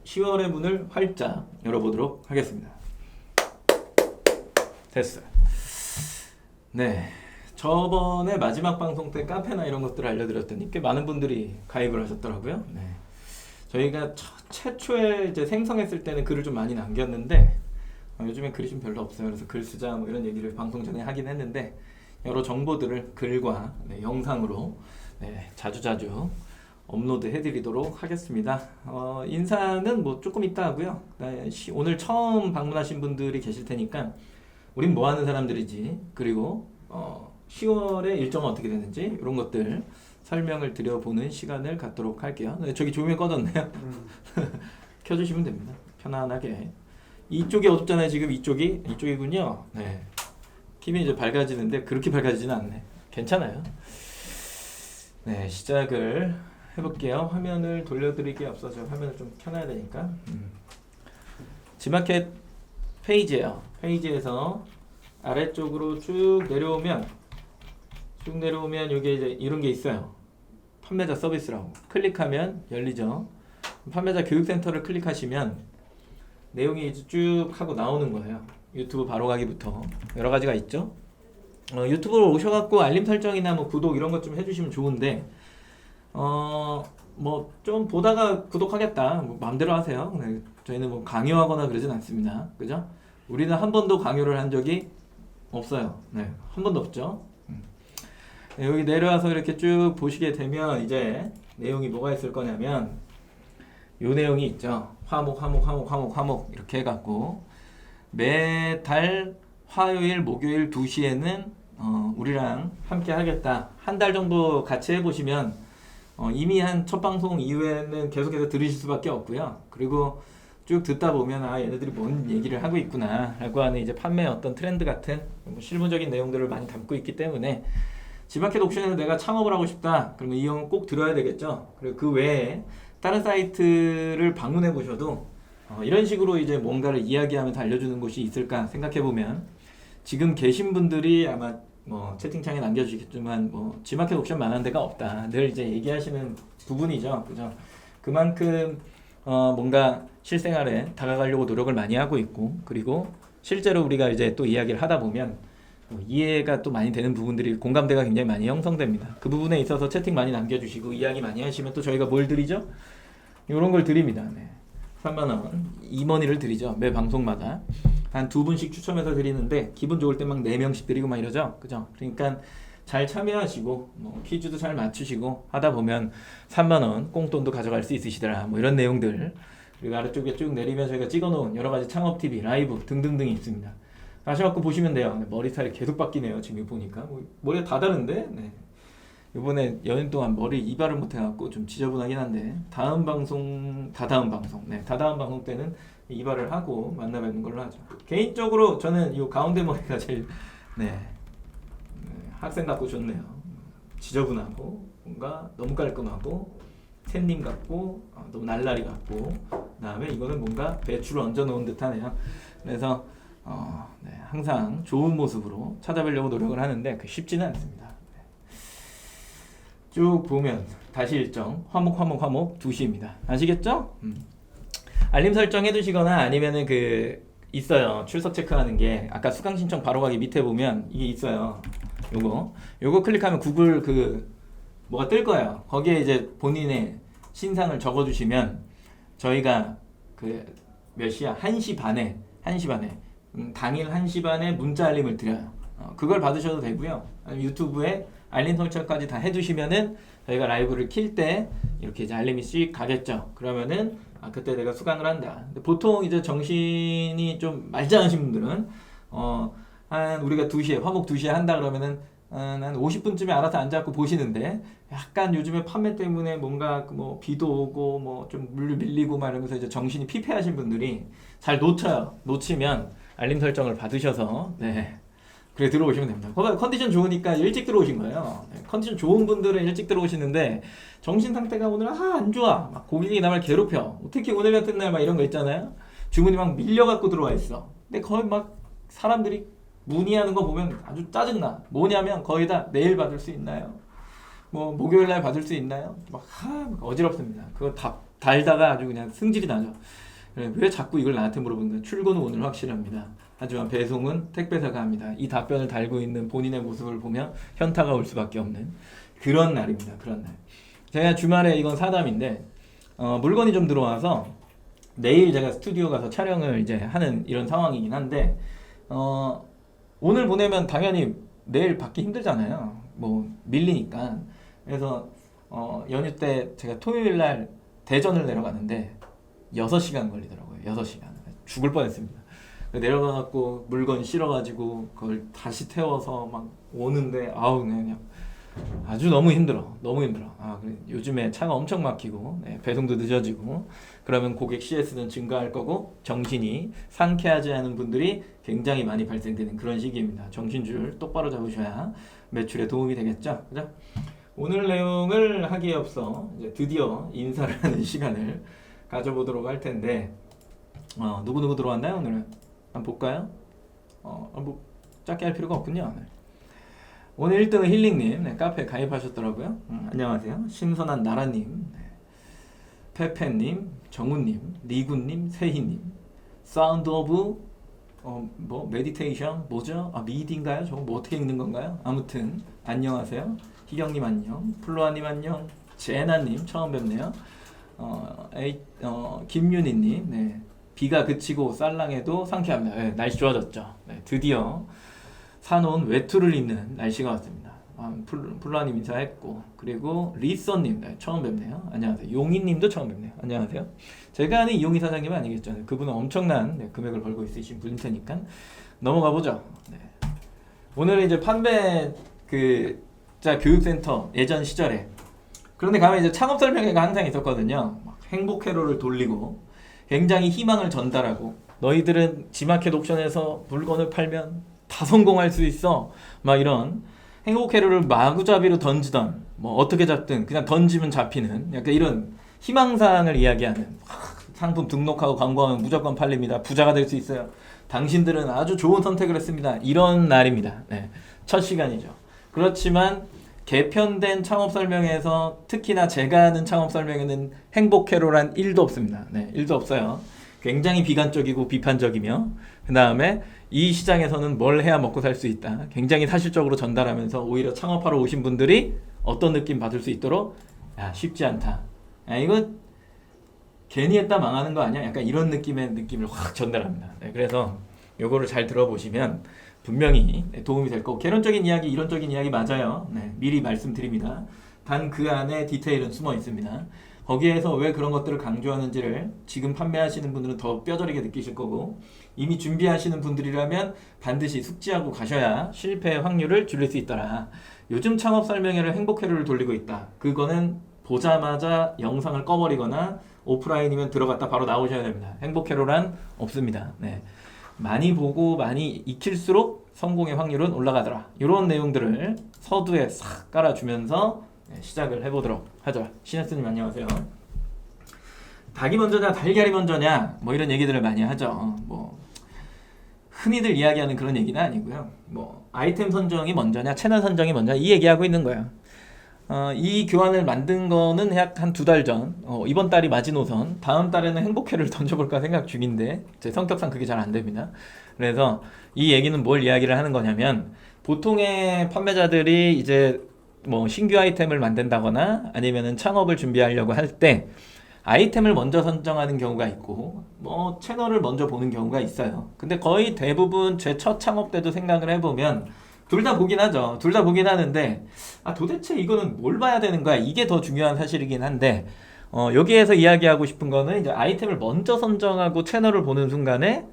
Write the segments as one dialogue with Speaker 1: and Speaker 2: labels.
Speaker 1: 10월의 문을 활짝 열어보도록 하겠습니다. 됐어요. 네, 저번에 마지막 방송 때 카페나 이런 것들을 알려드렸더니 꽤 많은 분들이 가입을 하셨더라고요. 네. 저희가 최초에 이제 생성했을 때는 글을 좀 많이 남겼는데 요즘엔 글이 좀 별로 없어요. 그래서 글 쓰자 뭐 이런 얘기를 방송 전에 하긴 했는데 여러 정보들을 글과 영상으로 자주자주 업로드 해드리도록 하겠습니다. 인사는 뭐 조금 이따 하고요. 오늘 처음 방문하신 분들이 계실 테니까 우린 뭐 하는 사람들이지, 그리고 10월에 일정은 어떻게 되는지 이런 것들 설명을 드려보는 시간을 갖도록 할게요. 저기 조명이 꺼졌네요. 켜주시면 됩니다. 편안하게. 이쪽이 어둡잖아요. 지금 이쪽이군요. 네. TV 이제 밝아지는데 그렇게 밝아지지는 않네. 괜찮아요. 네, 시작을 해볼게요. 화면을 돌려드리기에 앞서서 화면을 좀 켜놔야 되니까. 지마켓 페이지예요. 페이지에서 아래쪽으로 쭉 내려오면 여기 이제 이런 게 있어요. 판매자 서비스라고 클릭하면 열리죠. 판매자 교육센터를 클릭하시면 내용이 이제 쭉 하고 나오는 거예요. 유튜브 바로 가기부터 여러 가지가 있죠. 유튜브로 오셔갖고 알림 설정이나 뭐 구독 이런 것 좀 해주시면 좋은데 뭐 좀 보다가 구독하겠다 뭐 마음대로 하세요. 네, 저희는 뭐 강요하거나 그러진 않습니다. 그죠? 우리는 한 번도 강요를 한 적이 없어요. 네, 한 번도 없죠. 네, 여기 내려와서 이렇게 쭉 보시게 되면 이제 내용이 뭐가 있을 거냐면 요 내용이 있죠. 화목 이렇게 해갖고 매달 화요일 목요일 2시에는 우리랑 함께 하겠다. 한 달 정도 같이 해보시면 이미 한 첫 방송 이후에는 계속해서 들으실 수밖에 없고요. 그리고 쭉 듣다 보면 얘네들이 뭔 얘기를 하고 있구나 라고 하는 이제 판매 어떤 트렌드 같은 실무적인 내용들을 많이 담고 있기 때문에 지마켓 옥션에서 내가 창업을 하고 싶다 그러면 이 영은 꼭 들어야 되겠죠. 그리고 그 외에 다른 사이트를 방문해 보셔도 이런 식으로 이제 뭔가를 이야기하면서 알려주는 곳이 있을까 생각해 보면 지금 계신 분들이 아마 뭐 채팅창에 남겨주시겠지만 뭐 지마켓 옥션 만한 데가 없다 늘 이제 얘기하시는 부분이죠. 그죠? 그만큼 뭔가 실생활에 다가가려고 노력을 많이 하고 있고 그리고 실제로 우리가 이제 또 이야기를 하다 보면 이해가 또 많이 되는 부분들이 공감대가 굉장히 많이 형성됩니다. 그 부분에 있어서 채팅 많이 남겨주시고 이야기 많이 하시면 또 저희가 뭘 드리죠? 이런 걸 드립니다. 네. 3만원 이머니를 드리죠. 매 방송마다 한 2분씩 추첨해서 드리는데 기분 좋을 때 막 4명씩 드리고 막 이러죠. 그죠? 그러니까 잘 참여하시고 뭐 퀴즈도 잘 맞추시고 하다 보면 3만원 꽁돈도 가져갈 수 있으시더라 뭐 이런 내용들. 그리고 아래쪽에 쭉 내리면 저희가 찍어놓은 여러가지 창업TV 라이브 등등등이 있습니다. 가셔갖고 보시면 돼요. 머리 스타일이 계속 바뀌네요. 지금 보니까 머리가 다 다른데 이번에 연휴 동안 머리 이발을 못해갖고 좀 지저분하긴 한데 다다음 방송 때는 이발을 하고 만나 뵙는 걸로 하죠. 개인적으로 저는 이 가운데 머리가 제일 학생 같고 좋네요. 지저분하고 뭔가 너무 깔끔하고 샌님 같고 너무 날라리 같고 그다음에 이거는 뭔가 배추를 얹어 놓은 듯하네요. 그래서 항상 좋은 모습으로 찾아뵈려고 노력을 하는데 쉽지는 않습니다. 쭉 보면 다시 일정 화목 2시입니다. 아시겠죠? 알림 설정 해두시거나 아니면은 있어요. 출석 체크하는 게 아까 수강 신청 바로 가기 밑에 보면 이게 있어요. 요거 클릭하면 구글 뭐가 뜰 거예요. 거기에 이제 본인의 신상을 적어주시면 저희가 몇 시야? 1시 반에 당일 1시 반에 문자 알림을 드려요. 그걸 받으셔도 되고요. 아니면 유튜브에 알림 설정까지 다 해두시면은 저희가 라이브를 킬 때 이렇게 이제 알림이 씩 가겠죠. 그러면은 그때 내가 수강을 한다. 근데 보통 이제 정신이 좀 말짱하신 분들은 한 우리가 2시에 화목 2시에 한다 그러면은 한 50분쯤에 알아서 앉아갖고 보시는데 약간 요즘에 판매 때문에 뭔가 뭐 비도 오고 뭐 좀 물 밀리고 막 이러면서 이제 정신이 피폐하신 분들이 잘 놓치면 알림 설정을 받으셔서 그래 들어오시면 됩니다. 컨디션 좋으니까 일찍 들어오신 거예요. 컨디션 좋은 분들은 일찍 들어오시는데 정신 상태가 오늘 안 좋아. 막 고객이 나를 괴롭혀. 특히 오늘 같은 날 막 이런 거 있잖아요. 주문이 막 밀려갖고 들어와 있어. 근데 거의 막 사람들이 문의하는 거 보면 아주 짜증나. 뭐냐면 거의 다 내일 받을 수 있나요? 뭐 목요일 날 받을 수 있나요? 막 어지럽습니다. 그거 달다가 아주 그냥 승질이 나죠. 그래, 왜 자꾸 이걸 나한테 물어보는 거야? 출근은 오늘 확실합니다. 하지만 배송은 택배사가 합니다. 이 답변을 달고 있는 본인의 모습을 보면 현타가 올 수밖에 없는 그런 날입니다. 그런 날. 제가 주말에 이건 사담인데 물건이 좀 들어와서 내일 제가 스튜디오 가서 촬영을 이제 하는 이런 상황이긴 한데 오늘 보내면 당연히 내일 받기 힘들잖아요. 뭐 밀리니까. 그래서 연휴 때 제가 토요일 날 대전을 내려가는데 6시간 걸리더라고요. 6시간. 죽을 뻔했습니다. 내려가갖고 물건 실어가지고 그걸 다시 태워서 막 오는데 아우 그냥 아주 너무 힘들어. 너무 힘들어. 그래, 요즘에 차가 엄청 막히고 배송도 늦어지고 그러면 고객 CS는 증가할 거고 정신이 상쾌하지 않은 분들이 굉장히 많이 발생되는 그런 시기입니다. 정신줄 똑바로 잡으셔야 매출에 도움이 되겠죠. 그죠? 오늘 내용을 하기에 앞서 이제 드디어 인사를 하는 시간을 가져보도록 할 텐데 누구 들어왔나요 오늘은? 한번 볼까요? 뭐 짧게 할 필요가 없군요. 네. 오늘 1등은 힐링님 카페에 가입하셨더라고요. 안녕하세요. 신선한 나라님, 페페님, 정우님, 리군님, 세희님, 사운드 오브 뭐 메디테이션 뭐죠? 미디인가요? 저거 뭐 어떻게 읽는 건가요? 아무튼 안녕하세요. 희경님 안녕, 플로아님 안녕, 제나님 처음 뵙네요. 김윤희님, 네. 비가 그치고 쌀랑해도 상쾌합니다. 네, 날씨 좋아졌죠. 네, 드디어 사놓은 외투를 입는 날씨가 왔습니다. 플로아님 인사했고 그리고 리서님 네, 처음 뵙네요. 안녕하세요. 용희님도 처음 뵙네요. 안녕하세요. 제가 아는 이용희 사장님은 아니겠죠. 그분은 엄청난 금액을 벌고 있으신 분일 테니까 넘어가 보죠. 네. 오늘은 이제 판매자 교육센터 예전 시절에 그런데 가면 이제 창업 설명회가 항상 있었거든요. 막 행복 회로를 돌리고 굉장히 희망을 전달하고 너희들은 지마켓 옥션에서 물건을 팔면 다 성공할 수 있어. 막 이런 행복 회로를 마구잡이로 던지던 뭐 어떻게 잡든 그냥 던지면 잡히는 약간 이런 희망사항을 이야기하는 상품 등록하고 광고하면 무조건 팔립니다. 부자가 될 수 있어요. 당신들은 아주 좋은 선택을 했습니다. 이런 날입니다. 네, 첫 시간이죠. 그렇지만 개편된 창업 설명회에서 특히나 제가 하는 창업 설명회는 행복 회로란 1도 없습니다. 네, 1도 없어요. 굉장히 비관적이고 비판적이며 그 다음에 이 시장에서는 뭘 해야 먹고 살 수 있다. 굉장히 사실적으로 전달하면서 오히려 창업하러 오신 분들이 어떤 느낌 받을 수 있도록 쉽지 않다. 이거 괜히 했다 망하는 거 아니야? 약간 이런 느낌을 확 전달합니다. 네, 그래서 요거를 잘 들어보시면 분명히 도움이 될 거고 개론적인 이야기, 이론적인 이야기 맞아요. 네, 미리 말씀드립니다. 단 그 안에 디테일은 숨어 있습니다. 거기에서 왜 그런 것들을 강조하는지를 지금 판매하시는 분들은 더 뼈저리게 느끼실 거고 이미 준비하시는 분들이라면 반드시 숙지하고 가셔야 실패의 확률을 줄일 수 있더라. 요즘 창업 설명회를 행복회로를 돌리고 있다. 그거는 보자마자 영상을 꺼버리거나 오프라인이면 들어갔다 바로 나오셔야 됩니다. 행복회로란 없습니다. 네. 많이 보고 많이 익힐수록 성공의 확률은 올라가더라. 이런 내용들을 서두에 싹 깔아주면서 시작을 해보도록 하죠. 신혜스님 안녕하세요. 닭이 먼저냐 달걀이 먼저냐 뭐 이런 얘기들을 많이 하죠. 뭐 흔히들 이야기하는 그런 얘기는 아니고요. 뭐 아이템 선정이 먼저냐 채널 선정이 먼저냐 이 얘기하고 있는 거예요. 이 교환을 만든 거는 약 한 2달 전. 이번 달이 마지노선. 다음 달에는 행복회를 던져볼까 생각 중인데 제 성격상 그게 잘 안 됩니다. 그래서 이 얘기는 뭘 이야기를 하는 거냐면 보통의 판매자들이 이제 뭐 신규 아이템을 만든다거나 아니면은 창업을 준비하려고 할 때 아이템을 먼저 선정하는 경우가 있고 뭐 채널을 먼저 보는 경우가 있어요. 근데 거의 대부분 제 첫 창업 때도 생각을 해보면 둘 다 보긴 하죠. 둘 다 보긴 하는데 도대체 이거는 뭘 봐야 되는 거야? 이게 더 중요한 사실이긴 한데 여기에서 이야기하고 싶은 거는 이제 아이템을 먼저 선정하고 채널을 보는 순간에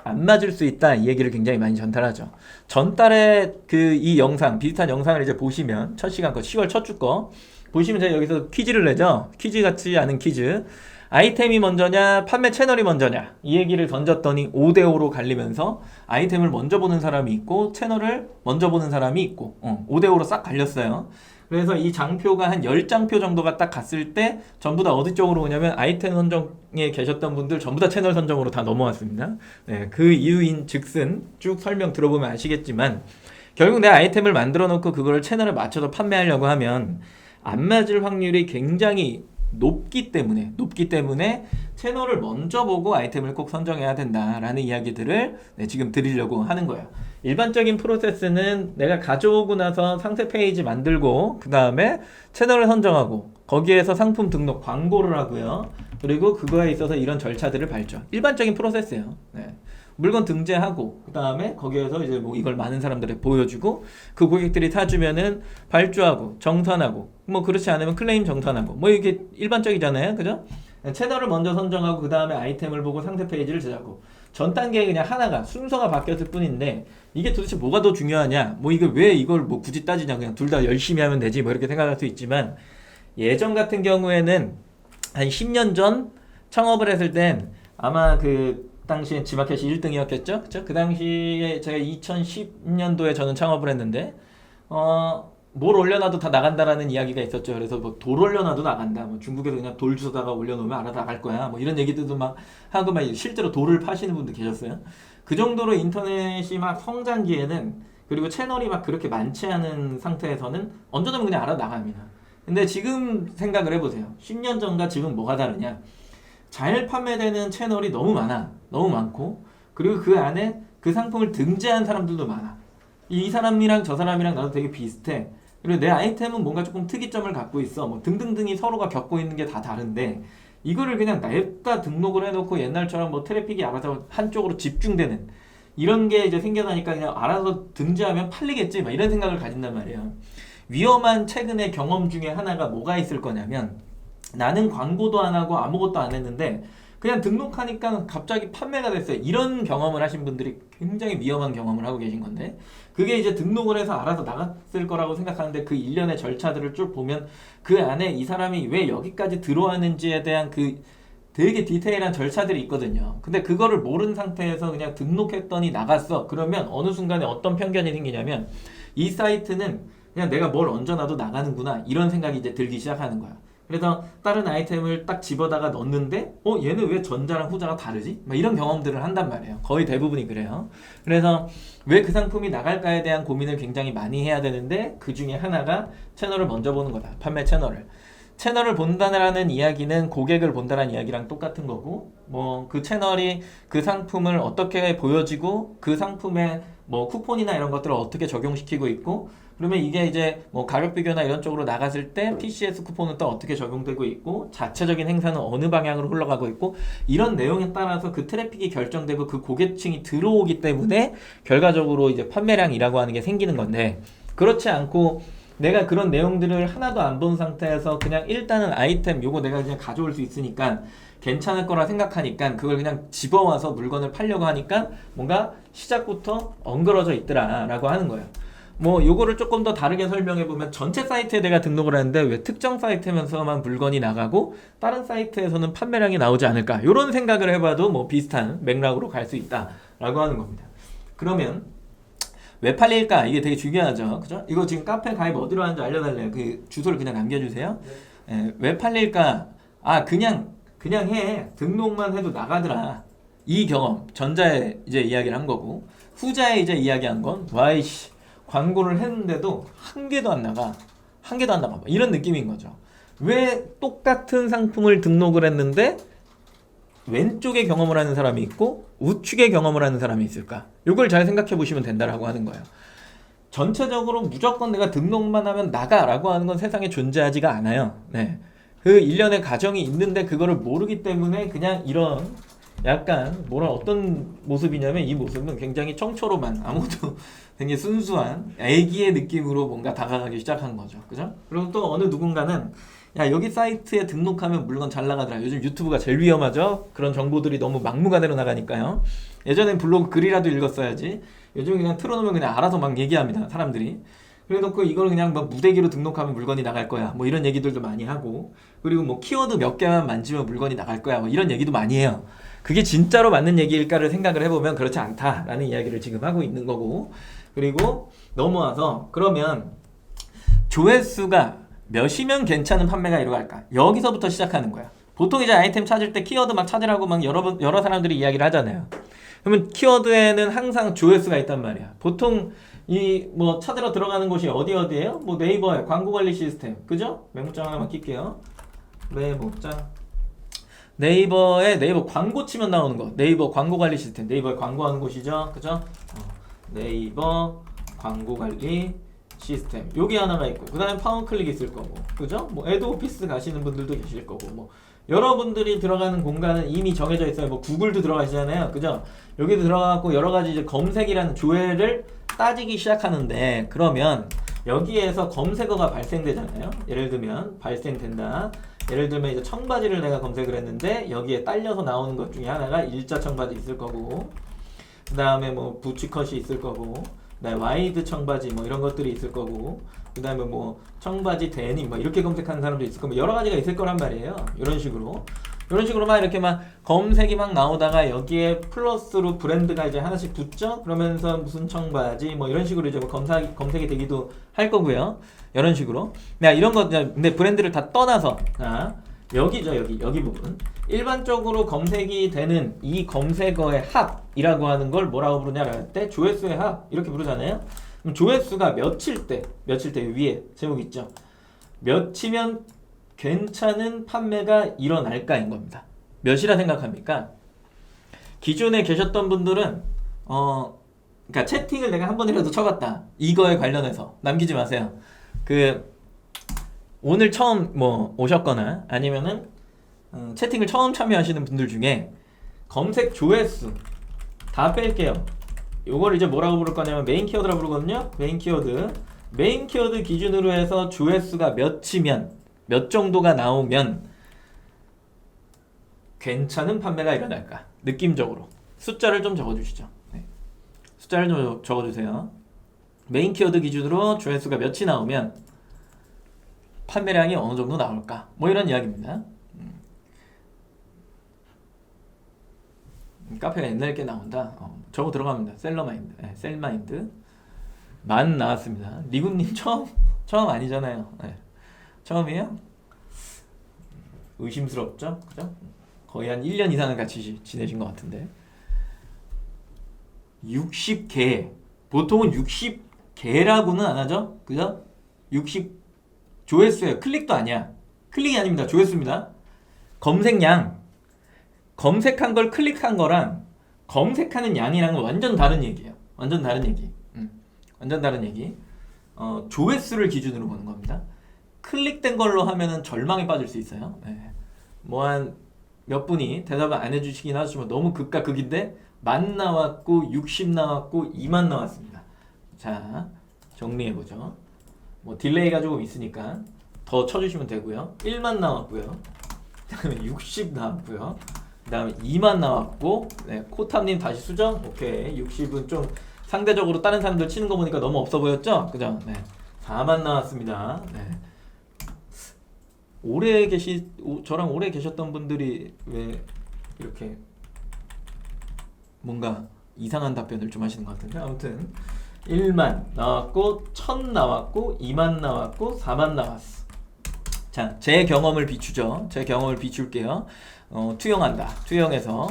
Speaker 1: 안 맞을 수 있다 이 얘기를 굉장히 많이 전달하죠. 전달에 이 영상 비슷한 영상을 이제 보시면 첫 시간 거 10월 첫 주 거 보시면 제가 여기서 퀴즈를 내죠. 퀴즈 같지 않은 퀴즈. 아이템이 먼저냐 판매 채널이 먼저냐 이 얘기를 던졌더니 5대5로 갈리면서 아이템을 먼저 보는 사람이 있고 채널을 먼저 보는 사람이 있고 5대5로 싹 갈렸어요. 그래서 이 장표가 한 10장표 정도가 딱 갔을 때 전부 다 어디 쪽으로 오냐면 아이템 선정에 계셨던 분들 전부 다 채널 선정으로 다 넘어왔습니다. 네, 그 이유인 즉슨 쭉 설명 들어보면 아시겠지만 결국 내 아이템을 만들어 놓고 그걸 채널에 맞춰서 판매하려고 하면 안 맞을 확률이 굉장히 높기 때문에 채널을 먼저 보고 아이템을 꼭 선정해야 된다라는 이야기들을 지금 드리려고 하는 거예요. 일반적인 프로세스는 내가 가져오고 나서 상세 페이지 만들고 그 다음에 채널을 선정하고 거기에서 상품 등록 광고를 하고요. 그리고 그거에 있어서 이런 절차들을 밟죠. 일반적인 프로세스예요. 네. 물건 등재하고 그 다음에 거기에서 이제 뭐 이걸 많은 사람들에 보여주고 그 고객들이 사주면은 발주하고 정산하고 뭐 그렇지 않으면 클레임 정산하고 뭐 이게 일반적이잖아요. 그죠? 채널을 먼저 선정하고 그 다음에 아이템을 보고 상세 페이지를 제작하고 전 단계에 그냥 하나가 순서가 바뀌었을 뿐인데 이게 도대체 뭐가 더 중요하냐 뭐 이걸 왜 이걸 뭐 굳이 따지냐 그냥 둘 다 열심히 하면 되지 뭐 이렇게 생각할 수 있지만 예전 같은 경우에는 한 10년 전 창업을 했을 땐 아마 그 당시에 지마켓이 1등이었겠죠? 그쵸? 그 당시에 제가 2010년도에 저는 창업을 했는데 뭘 올려놔도 다 나간다라는 이야기가 있었죠. 그래서 뭐 돌 올려놔도 나간다. 뭐 중국에서 그냥 돌 주워다가 올려놓으면 알아서 나갈 거야. 뭐 이런 얘기들도 막 하고 막 실제로 돌을 파시는 분도 계셨어요. 그 정도로 인터넷이 막 성장기에는 그리고 채널이 막 그렇게 많지 않은 상태에서는 언제든 그냥 알아 나갑니다. 근데 지금 생각을 해보세요. 10년 전과 지금 뭐가 다르냐? 잘 판매되는 채널이 너무 많아. 너무 많고 그리고 그 안에 그 상품을 등재한 사람들도 많아. 이 사람이랑 저 사람이랑 나도 되게 비슷해. 그리고 내 아이템은 뭔가 조금 특이점을 갖고 있어. 뭐 등등등이 서로가 겪고 있는 게 다 다른데 이거를 그냥 냅다 등록을 해놓고 옛날처럼 뭐 트래픽이 알아서 한쪽으로 집중되는 이런 게 이제 생겨나니까 그냥 알아서 등재하면 팔리겠지 막 이런 생각을 가진단 말이에요. 위험한 최근의 경험 중에 하나가 뭐가 있을 거냐면 나는 광고도 안 하고 아무것도 안 했는데 그냥 등록하니까 갑자기 판매가 됐어요. 이런 경험을 하신 분들이 굉장히 위험한 경험을 하고 계신 건데 그게 이제 등록을 해서 알아서 나갔을 거라고 생각하는데 그 일련의 절차들을 쭉 보면 그 안에 이 사람이 왜 여기까지 들어왔는지에 대한 그 되게 디테일한 절차들이 있거든요. 근데 그거를 모르는 상태에서 그냥 등록했더니 나갔어. 그러면 어느 순간에 어떤 편견이 생기냐면 이 사이트는 그냥 내가 뭘 얹어놔도 나가는구나 이런 생각이 이제 들기 시작하는 거야. 그래서 다른 아이템을 딱 집어다가 넣는데 얘는 왜 전자랑 후자가 다르지? 막 이런 경험들을 한단 말이에요. 거의 대부분이 그래요. 그래서 왜 그 상품이 나갈까에 대한 고민을 굉장히 많이 해야 되는데 그 중에 하나가 채널을 먼저 보는 거다. 판매 채널을. 채널을 본다는 이야기는 고객을 본다는 이야기랑 똑같은 거고 뭐 그 채널이 그 상품을 어떻게 보여지고 그 상품의 뭐 쿠폰이나 이런 것들을 어떻게 적용시키고 있고 그러면 이게 이제 뭐 가격 비교나 이런 쪽으로 나갔을 때 PCS 쿠폰은 또 어떻게 적용되고 있고 자체적인 행사는 어느 방향으로 흘러가고 있고 이런 내용에 따라서 그 트래픽이 결정되고 그 고객층이 들어오기 때문에 결과적으로 이제 판매량이라고 하는 게 생기는 건데 그렇지 않고 내가 그런 내용들을 하나도 안 본 상태에서 그냥 일단은 아이템 요거 내가 그냥 가져올 수 있으니까 괜찮을 거라 생각하니까 그걸 그냥 집어와서 물건을 팔려고 하니까 뭔가 시작부터 엉그러져 있더라 라고 하는 거예요. 뭐 요거를 조금 더 다르게 설명해 보면 전체 사이트에 내가 등록을 하는데 왜 특정 사이트면서만 물건이 나가고 다른 사이트에서는 판매량이 나오지 않을까 요런 생각을 해봐도 뭐 비슷한 맥락으로 갈 수 있다 라고 하는 겁니다. 그러면 왜 팔릴까? 이게 되게 중요하죠. 그죠? 이거 지금 카페 가입 어디로 하는지 알려달래요. 그 주소를 그냥 남겨주세요. 네. 왜 팔릴까? 그냥 해. 등록만 해도 나가더라. 이 경험. 전자에 이제 이야기를 한 거고 후자에 이제 이야기한 건 와이씨 광고를 했는데도 한 개도 안 나가. 이런 느낌인 거죠. 왜 똑같은 상품을 등록을 했는데 왼쪽에 경험을 하는 사람이 있고 우측에 경험을 하는 사람이 있을까? 이걸 잘 생각해 보시면 된다라고 하는 거예요. 전체적으로 무조건 내가 등록만 하면 나가라고 하는 건 세상에 존재하지가 않아요. 네. 그 일련의 과정이 있는데 그거를 모르기 때문에 그냥 이런 약간 어떤 모습이냐면 이 모습은 굉장히 청초로만 아무것도 되게 순수한 애기의 느낌으로 뭔가 다가가기 시작한 거죠. 그죠? 그리고 또 어느 누군가는 야 여기 사이트에 등록하면 물건 잘 나가더라. 요즘 유튜브가 제일 위험하죠. 그런 정보들이 너무 막무가내로 나가니까요. 예전엔 블로그 글이라도 읽었어야지. 요즘 그냥 틀어놓으면 그냥 알아서 막 얘기합니다. 사람들이. 그래놓고 이걸 그냥 막 무대기로 등록하면 물건이 나갈 거야. 뭐 이런 얘기들도 많이 하고 그리고 뭐 키워드 몇 개만 만지면 물건이 나갈 거야. 뭐 이런 얘기도 많이 해요. 그게 진짜로 맞는 얘기일까를 생각을 해보면 그렇지 않다라는 이야기를 지금 하고 있는 거고 그리고 넘어와서 그러면 조회수가 몇이면 괜찮은 판매가 이루어갈까? 여기서부터 시작하는 거야. 보통 이제 아이템 찾을 때 키워드 막 찾으라고 막 여러 사람들이 이야기를 하잖아요. 그러면 키워드에는 항상 조회수가 있단 말이야. 보통 이 뭐 찾으러 들어가는 곳이 어디예요? 뭐 네이버에 광고 관리 시스템. 그죠? 메모장 하나만 낄게요. 메모장. 네이버에 네이버 광고 치면 나오는 거. 네이버 광고 관리 시스템. 네이버에 광고하는 곳이죠. 그죠? 네이버 광고 관리 시스템. 여기 하나가 있고, 그 다음에 파운클릭 있을 거고, 그죠? 뭐 애드 오피스 가시는 분들도 계실 거고, 뭐 여러분들이 들어가는 공간은 이미 정해져 있어요. 뭐 구글도 들어가시잖아요, 그죠? 여기도 들어가고 여러 가지 이제 검색이라는 조회를 따지기 시작하는데, 그러면 여기에서 검색어가 발생되잖아요. 예를 들면 발생된다. 예를 들면 이제 청바지를 내가 검색을 했는데 여기에 딸려서 나오는 것 중에 하나가 일자 청바지 있을 거고, 그 다음에 뭐 부츠컷이 있을 거고, 그다음에 와이드 청바지 뭐 이런 것들이 있을 거고, 그 다음에 뭐 청바지 데님 뭐 이렇게 검색하는 사람도 있을 거고, 여러 가지가 있을 거란 말이에요. 이런 식으로 막 이렇게 막 검색이 막 나오다가 여기에 플러스로 브랜드가 이제 하나씩 붙죠. 그러면서 무슨 청바지 뭐 이런 식으로 이제 뭐 검색이 되기도 할 거고요. 이런 식으로. 야, 이런 거 근데 브랜드를 다 떠나서, 여기죠. 여기 부분. 일반적으로 검색이 되는 이 검색어의 합이라고 하는 걸 뭐라고 부르냐라고 할 때 조회수의 합 이렇게 부르잖아요. 그럼 조회수가 몇일 때 위에 제목 있죠. 몇이면 괜찮은 판매가 일어날까인 겁니다. 몇이라 생각합니까? 기존에 계셨던 분들은 그러니까 채팅을 내가 한 번이라도 쳐봤다. 이거에 관련해서 남기지 마세요. 오늘 처음 뭐 오셨거나 아니면은 채팅을 처음 참여하시는 분들 중에 검색 조회수 다 뺄게요. 요걸 이제 뭐라고 부를 거냐면 메인 키워드라고 부르거든요. 메인 키워드 기준으로 해서 조회수가 몇이면, 몇 정도가 나오면 괜찮은 판매가 일어날까? 느낌적으로 숫자를 좀 적어주시죠. 네. 숫자를 좀 적어주세요. 메인 키워드 기준으로 조회수가 몇이 나오면 판매량이 어느 정도 나올까? 뭐 이런 이야기입니다. 카페가 옛날에 꽤 나온다. 저거 들어갑니다. 셀러마인드, 네, 셀마인드 만 나왔습니다. 리군님 처음 아니잖아요. 네. 처음이에요? 의심스럽죠, 그죠? 거의 한 1년 이상은 같이 지내신 것 같은데. 60개, 보통은 60개라고는 안 하죠, 그죠? 60 조회수예요. 클릭도 아니야. 클릭이 아닙니다. 조회수입니다. 검색량. 검색한 걸 클릭한 거랑 검색하는 양이랑은 완전 다른 얘기예요. 완전 다른 얘기. 완전 다른 얘기. 조회수를 기준으로 보는 겁니다. 클릭된 걸로 하면은 절망에 빠질 수 있어요. 네. 뭐 한 몇 분이 대답을 안 해주시긴 하지만 너무 극과 극인데 10,000 나왔고 60 나왔고 20,000 나왔습니다. 자, 정리해보죠. 뭐 딜레이가 조금 있으니까 더 쳐주시면 되고요. 10,000 나왔고요. 그 다음에 60 나왔고요. 그 다음에 20,000 나왔고, 네, 코탑님 다시 수정. 오케이. 60은 좀 상대적으로 다른 사람들 치는 거 보니까 너무 없어 보였죠? 그죠? 네. 40,000 나왔습니다. 네. 저랑 오래 계셨던 분들이 왜 이렇게 뭔가 이상한 답변을 좀 하시는 것 같은데, 아무튼 10,000 나왔고 1,000 나왔고 20,000 나왔고 40,000 나왔어. 자, 제 경험을 비추죠. 제 경험을 비출게요. 투영해서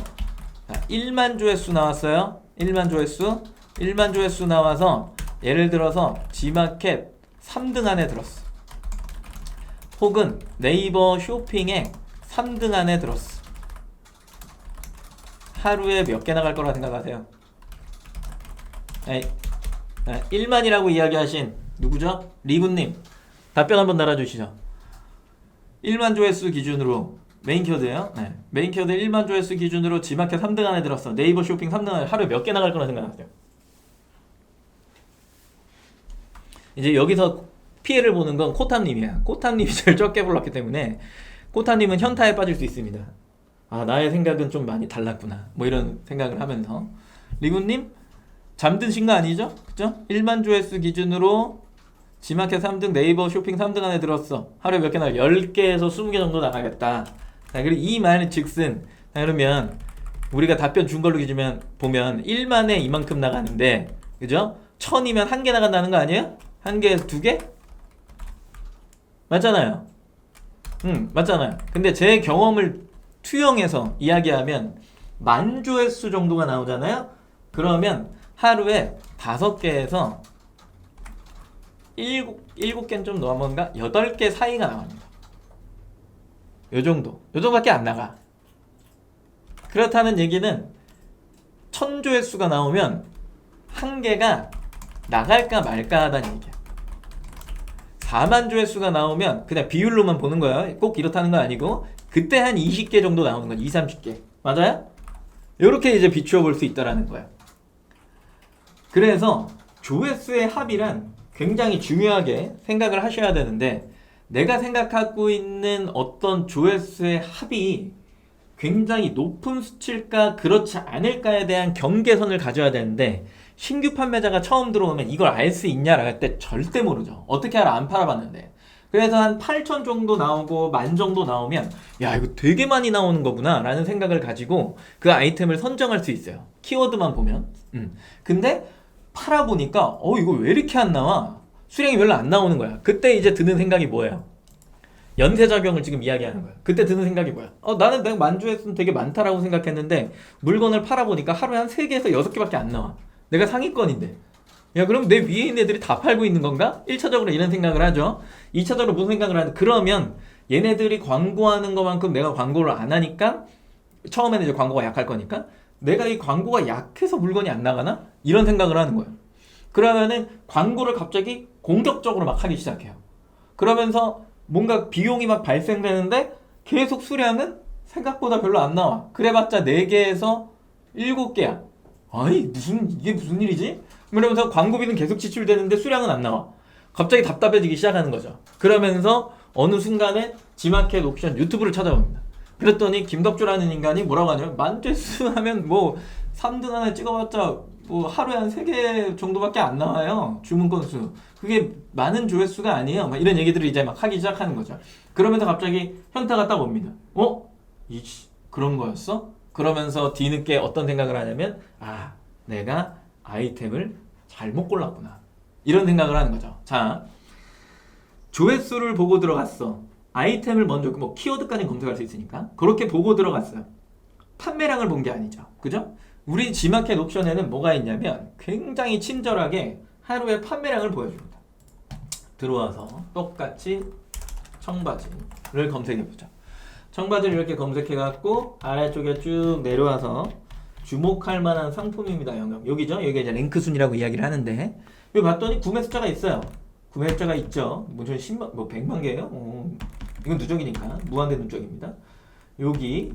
Speaker 1: 1만 조회수 나왔어요. 1만 조회수 나와서 예를 들어서 G마켓 3등 안에 들었어. 혹은 네이버 쇼핑에 3등 안에 들었어. 하루에 몇 개 나갈 거라 생각하세요? 1만이라고 이야기하신 누구죠? 리군님 답변 한번 달아주시죠. 1만 조회수 기준으로 메인 키워드예요. 네. 메인 키워드 1만 조회수 기준으로 G마켓 3등 안에 들었어. 네이버 쇼핑 3등 안에 하루에 몇 개 나갈 거라 생각하세요? 이제 여기서 피해를 보는 건 코탑님이야. 코탑님이 제일 적게 불렀기 때문에 코탑님은 현타에 빠질 수 있습니다. 아, 나의 생각은 좀 많이 달랐구나. 뭐 이런 생각을 하면서. 리군님 잠드신 거 아니죠? 그죠? 1만 조회수 기준으로 G마켓 3등, 네이버 쇼핑 3등 안에 들었어. 하루에 몇 개 나가? 10개에서 20개 정도 나가겠다. 자, 그리고 이 말 즉슨, 자, 그러면 우리가 답변 준 걸로 보면 1만에 이만큼 나가는데, 그죠? 1000이면 1개 나간다는 거 아니에요? 1개에서 2개? 맞잖아요. 맞잖아요. 근데 제 경험을 투영해서 이야기하면 10,000 조회수 정도가 나오잖아요. 그러면 하루에 5개에서 7개는 좀 넘어간가? 8개 사이가 나옵니다. 요 정도밖에 안 나가. 그렇다는 얘기는 1000조회수가 나오면 한 개가 나갈까 말까 하다는 얘기야. 4만 조회수가 나오면 그냥 비율로만 보는 거야. 꼭 이렇다는 건 아니고 그때 한 20개 정도 나오는 거지. 20, 30개. 맞아요? 이렇게 이제 비추어 볼 수 있다라는 거야. 그래서 조회수의 합이란 굉장히 중요하게 생각을 하셔야 되는데, 내가 생각하고 있는 어떤 조회수의 합이 굉장히 높은 수치일까 그렇지 않을까에 대한 경계선을 가져야 되는데, 신규 판매자가 처음 들어오면 이걸 알 수 있냐라고 할 때 절대 모르죠. 어떻게 알아? 안 팔아봤는데. 그래서 한 8천 정도 나오고 10,000 정도 나오면 야, 이거 되게 많이 나오는 거구나 라는 생각을 가지고 그 아이템을 선정할 수 있어요. 키워드만 보면. 근데 팔아보니까 이거 왜 이렇게 안 나와? 수량이 별로 안 나오는 거야. 그때 이제 드는 생각이 뭐예요? 연쇄작용을 지금 이야기하는 거야. 그때 드는 생각이 뭐야? 나는 내가 만조회수는 되게 많다라고 생각했는데 물건을 팔아보니까 하루에 한 3개에서 6개밖에 안 나와. 내가 상위권인데. 야, 그럼 내 위에 있는 애들이 다 팔고 있는 건가? 1차적으로 이런 생각을 하죠. 2차적으로 무슨 생각을 하는데, 그러면 얘네들이 광고하는 것만큼 내가 광고를 안 하니까, 처음에는 이제 광고가 약할 거니까 내가 이 광고가 약해서 물건이 안 나가나? 이런 생각을 하는 거예요. 그러면은 광고를 갑자기 공격적으로 막 하기 시작해요. 그러면서 뭔가 비용이 막 발생되는데 계속 수량은 생각보다 별로 안 나와. 그래봤자 4개에서 7개야. 아니, 이게 무슨 일이지? 그러면서 광고비는 계속 지출되는데 수량은 안 나와. 갑자기 답답해지기 시작하는 거죠. 그러면서 어느 순간에 지마켓 옥션 유튜브를 찾아봅니다. 그랬더니 김덕주라는 인간이 뭐라고 하냐면, 만조회수 하면 뭐 3등 안에 찍어봤자 뭐 하루에 한 3개 정도밖에 안 나와요. 주문 건수. 그게 많은 조회수가 아니에요. 막 이런 얘기들을 이제 막 하기 시작하는 거죠. 그러면서 갑자기 현타가 딱 옵니다. 그런 거였어? 그러면서 뒤늦게 어떤 생각을 하냐면, 내가 아이템을 잘못 골랐구나. 이런 생각을 하는 거죠. 자, 조회수를 보고 들어갔어. 아이템을 먼저 뭐 키워드까지 검색할 수 있으니까 그렇게 보고 들어갔어요. 판매량을 본 게 아니죠. 그죠? 우리 지마켓 옵션에는 뭐가 있냐면 굉장히 친절하게 하루에 판매량을 보여줍니다. 들어와서 똑같이 청바지를 검색해보죠. 청바지를 이렇게 검색해갖고 아래쪽에 쭉 내려와서 주목할 만한 상품입니다. 영역. 여기죠? 여기가 이제 랭크 순이라고 이야기를 하는데, 여기 봤더니 구매 숫자가 있어요. 구매 숫자가 있죠. 뭐 10만, 뭐 100만 개예요? 이건 누적이니까 무한대 누적입니다. 여기에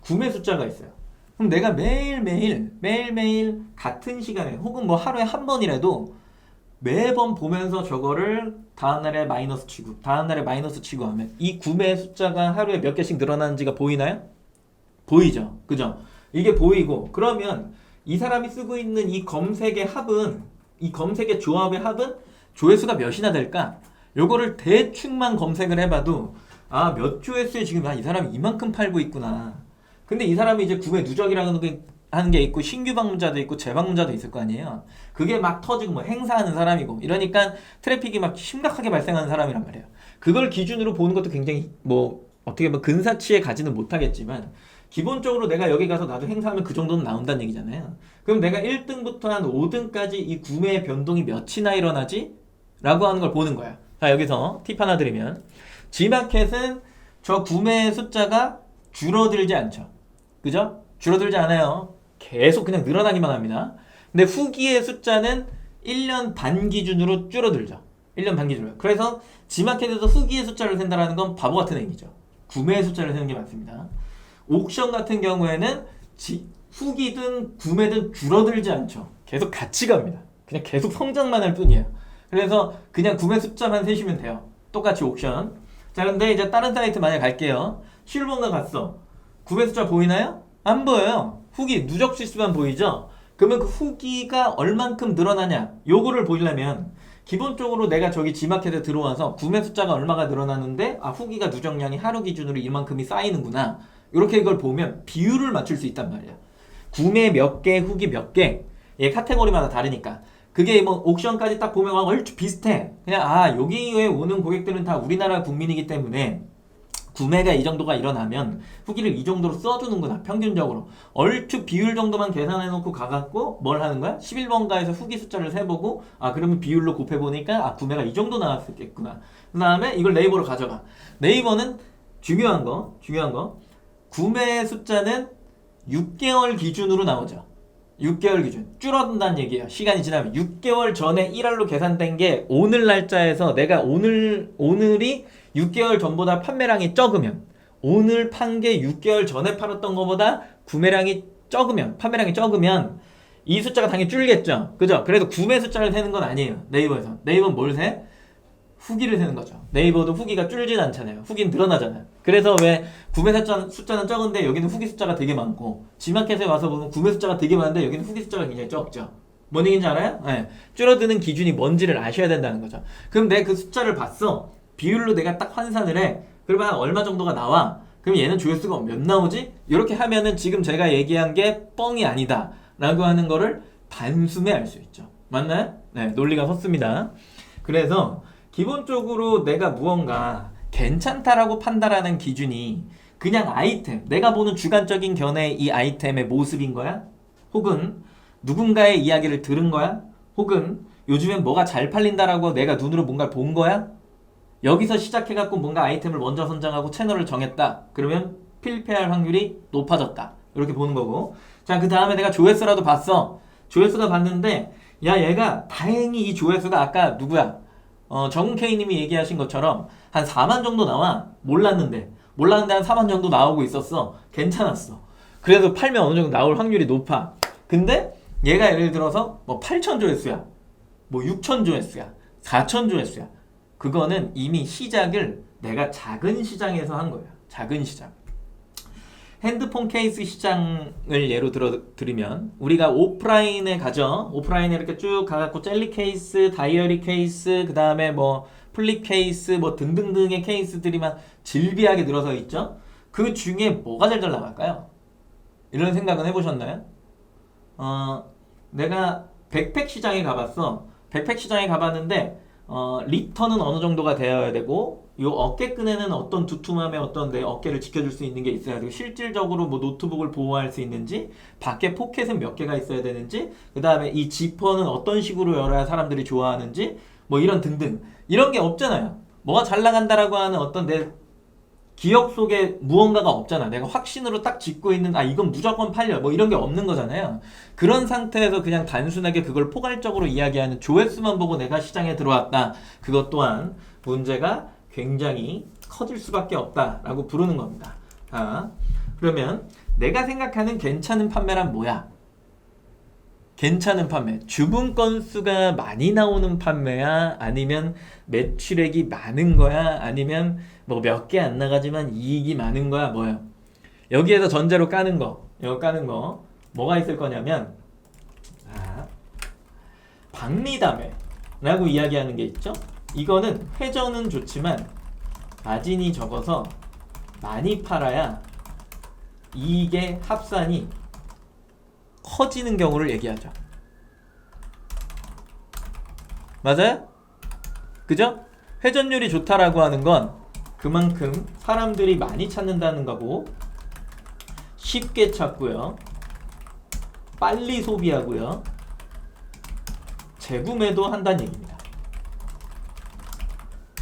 Speaker 1: 구매 숫자가 있어요. 그럼 내가 매일매일 같은 시간에 혹은 뭐 하루에 한 번이라도 매번 보면서 저거를 다음날에 마이너스 치고 다음날에 마이너스 치고 하면 이 구매 숫자가 하루에 몇 개씩 늘어나는지가 보이나요? 보이죠. 그죠? 이게 보이고, 그러면 이 사람이 쓰고 있는 이 검색의 합은, 이 검색의 조합의 합은 조회수가 몇이나 될까? 요거를 대충만 검색을 해봐도 몇 조회수에 지금 이 사람이 이만큼 팔고 있구나. 근데 이 사람이 이제 구매 누적이라는 게 하는 게 있고 신규 방문자도 있고 재방문자도 있을 거 아니에요. 그게 막 터지고 뭐 행사하는 사람이고 이러니까 트래픽이 막 심각하게 발생하는 사람이란 말이에요. 그걸 기준으로 보는 것도 굉장히 뭐 어떻게 보면 근사치에 가지는 못하겠지만, 기본적으로 내가 여기 가서 나도 행사하면 그 정도는 나온다는 얘기잖아요. 그럼 내가 1등부터 한 5등까지 이 구매의 변동이 몇이나 일어나지? 라고 하는 걸 보는 거야. 자, 여기서 팁 하나 드리면, G마켓은 저 구매의 숫자가 줄어들지 않죠. 그죠? 줄어들지 않아요. 계속 그냥 늘어나기만 합니다. 근데 후기의 숫자는 1년 반 기준으로 줄어들죠. 1년 반 기준으로. 그래서 G마켓에서 후기의 숫자를 센다는 건 바보 같은 얘기죠. 구매의 숫자를 세는 게 맞습니다. 옥션 같은 경우에는 후기든 구매든 줄어들지 않죠. 계속 같이 갑니다. 그냥 계속 성장만 할 뿐이에요. 그래서 그냥 구매 숫자만 세시면 돼요. 똑같이 옥션. 자, 근데 이제 다른 사이트 만약에 갈게요. 실버가 갔어. 구매 숫자 보이나요? 안 보여요. 후기 누적 지수만 보이죠? 그러면 그 후기가 얼만큼 늘어나냐, 요거를 보려면 기본적으로 내가 저기 G마켓에 들어와서 구매 숫자가 얼마가 늘어나는데 후기가 누적량이 하루 기준으로 이만큼이 쌓이는구나, 이렇게 이걸 보면 비율을 맞출 수 있단 말이야. 구매 몇 개, 후기 몇 개, 얘 카테고리마다 다르니까. 그게 뭐 옥션까지 딱 보면 얼추 비슷해. 그냥 여기에 오는 고객들은 다 우리나라 국민이기 때문에 구매가 이 정도가 일어나면 후기를 이 정도로 써주는구나. 평균적으로 얼추 비율 정도만 계산해놓고 가갖고 뭘 하는 거야? 11번가에서 후기 숫자를 세보고 그러면 비율로 곱해보니까 구매가 이 정도 나왔겠구나. 그 다음에 이걸 네이버로 가져가. 네이버는 중요한 거 구매 숫자는 6개월 기준으로 나오죠. 6개월 기준 줄어든다는 얘기예요. 시간이 지나면 6개월 전에 1할로 계산된 게 오늘 날짜에서 내가 오늘이 6개월 전보다 판매량이 적으면, 오늘 판 게 6개월 전에 팔았던 것보다 구매량이 적으면, 판매량이 적으면 이 숫자가 당연히 줄겠죠. 그죠? 그래서 구매 숫자를 세는 건 아니에요. 네이버에서. 네이버는 뭘 세? 후기를 세는 거죠. 네이버도 후기가 줄진 않잖아요. 후기는 늘어나잖아요. 그래서 왜 구매 숫자는 적은데 여기는 후기 숫자가 되게 많고, 지마켓에 와서 보면 구매 숫자가 되게 많은데 여기는 후기 숫자가 굉장히 적죠. 뭔 얘기인지 알아요? 네. 줄어드는 기준이 뭔지를 아셔야 된다는 거죠. 그럼 내가 그 숫자를 봤어. 비율로 내가 딱 환산을 해. 그러면 한 얼마 정도가 나와. 그럼 얘는 조회수가 몇 나오지? 이렇게 하면은 지금 제가 얘기한 게 뻥이 아니다 라고 하는 거를 단숨에 알 수 있죠. 맞나요? 네, 논리가 섰습니다. 그래서 기본적으로 내가 무언가 괜찮다라고 판단하는 기준이 그냥 아이템, 내가 보는 주관적인 견해의 이 아이템의 모습인 거야? 혹은 누군가의 이야기를 들은 거야? 혹은 요즘엔 뭐가 잘 팔린다라고 내가 눈으로 뭔가를 본 거야? 여기서 시작해갖고 뭔가 아이템을 먼저 선정하고 채널을 정했다. 그러면 필패할 확률이 높아졌다. 이렇게 보는 거고. 자, 그 다음에 내가 조회수라도 봤어. 조회수가 봤는데 야, 얘가 다행히 이 조회수가 아까 누구야? 정은K님이 얘기하신 것처럼 한 4만 정도 나와. 몰랐는데 한 4만 정도 나오고 있었어. 괜찮았어. 그래도 팔면 어느 정도 나올 확률이 높아. 근데 얘가 예를 들어서 뭐 8천 조회수야, 뭐 6천 조회수야, 4천 조회수야. 그거는 이미 시작을 내가 작은 시장에서 한 거야. 작은 시장. 핸드폰 케이스 시장을 예로 들으면 우리가 오프라인에 가죠. 오프라인에 이렇게 쭉 가갖고 젤리 케이스, 다이어리 케이스, 그 다음에 뭐 플립 케이스, 뭐 등등등의 케이스들이만 질비하게 늘어서 있죠. 그 중에 뭐가 제일 잘 나갈까요? 이런 생각은 해보셨나요? 내가 백팩 시장에 가봤어. 백팩 시장에 가봤는데 리턴은 어느 정도가 되어야 되고, 요 어깨끈에는 어떤 두툼함의 어떤 내 어깨를 지켜줄 수 있는 게 있어야 되고, 실질적으로 뭐 노트북을 보호할 수 있는지, 밖에 포켓은 몇 개가 있어야 되는지, 그 다음에 이 지퍼는 어떤 식으로 열어야 사람들이 좋아하는지, 뭐 이런 등등. 이런 게 없잖아요. 뭐가 잘 나간다라고 하는 어떤 내 기억 속에 무언가가 없잖아. 내가 확신으로 딱 짚고 있는 이건 무조건 팔려 뭐 이런 게 없는 거잖아요. 그런 상태에서 그냥 단순하게 그걸 포괄적으로 이야기하는 조회수만 보고 내가 시장에 들어왔다. 그것 또한 문제가 굉장히 커질 수밖에 없다라고 부르는 겁니다. 그러면 내가 생각하는 괜찮은 판매란 뭐야? 괜찮은 판매, 주문 건수가 많이 나오는 판매야? 아니면 매출액이 많은 거야? 아니면 뭐 몇 개 안 나가지만 이익이 많은 거야? 뭐야? 여기에서 전제로 까는 거, 이거 까는 거 뭐가 있을 거냐면 박리담회라고 이야기하는 게 있죠. 이거는 회전은 좋지만 마진이 적어서 많이 팔아야 이익의 합산이 커지는 경우를 얘기하죠. 맞아요? 그죠? 회전율이 좋다라고 하는 건 그만큼 사람들이 많이 찾는다는 거고, 쉽게 찾고요, 빨리 소비하고요, 재구매도 한다는 얘기입니다.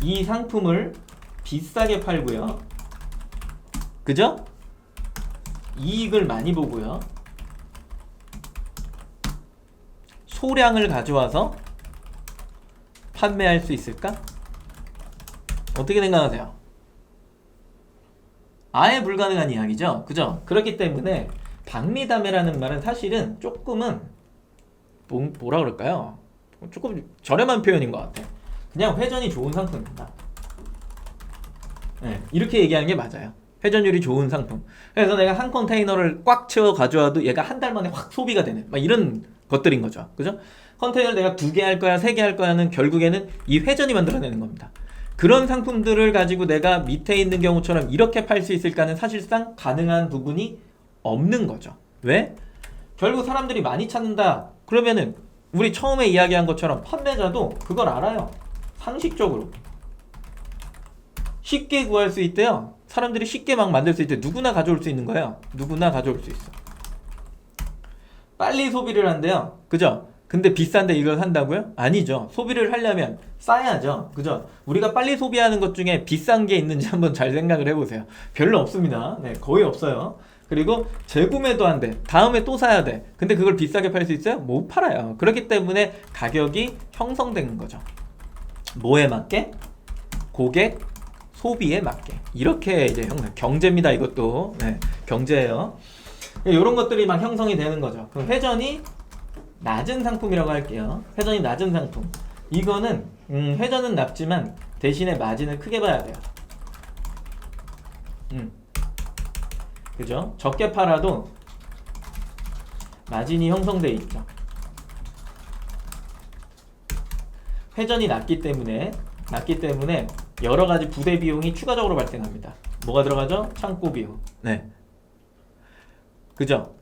Speaker 1: 이 상품을 비싸게 팔고요, 그죠? 이익을 많이 보고요, 소량을 가져와서 판매할 수 있을까? 어떻게 생각하세요? 아예 불가능한 이야기죠. 그죠? 그렇기 때문에 박리담회라는 말은 사실은 조금은 뭐라 그럴까요? 조금 저렴한 표현인 것 같아. 그냥 회전이 좋은 상품입니다. 네, 이렇게 얘기하는 게 맞아요. 회전율이 좋은 상품. 그래서 내가 한 컨테이너를 꽉 채워 가져와도 얘가 한 달 만에 확 소비가 되는 막 이런 것들인 거죠. 그죠? 컨테이너를 내가 2개 할 거야, 3개 할 거야는 결국에는 이 회전이 만들어내는 겁니다. 그런 상품들을 가지고 내가 밑에 있는 경우처럼 이렇게 팔 수 있을까는 사실상 가능한 부분이 없는 거죠. 왜? 결국 사람들이 많이 찾는다. 그러면은 우리 처음에 이야기한 것처럼 판매자도 그걸 알아요. 상식적으로 쉽게 구할 수 있대요. 사람들이 쉽게 막 만들 수 있대. 누구나 가져올 수 있는 거예요. 누구나 가져올 수 있어. 빨리 소비를 한대요. 그죠? 근데 비싼데 이걸 산다고요? 아니죠. 소비를 하려면 싸야죠. 그죠? 우리가 빨리 소비하는 것 중에 비싼 게 있는지 한번 잘 생각을 해보세요. 별로 없습니다. 네, 거의 없어요. 그리고 재구매도 안 돼. 다음에 또 사야 돼. 근데 그걸 비싸게 팔 수 있어요? 못 팔아요. 그렇기 때문에 가격이 형성되는 거죠. 뭐에 맞게? 고객 소비에 맞게. 이렇게 이제 경제입니다. 이것도. 네, 경제예요. 이런 것들이 막 형성이 되는 거죠. 그럼 회전이 낮은 상품이라고 할게요. 회전이 낮은 상품. 이거는 회전은 낮지만 대신에 마진을 크게 봐야 돼요. 그죠? 적게 팔아도 마진이 형성돼 있죠. 회전이 낮기 때문에 여러 가지 부대 비용이 추가적으로 발생합니다. 뭐가 들어가죠? 창고 비용. 네. 그죠?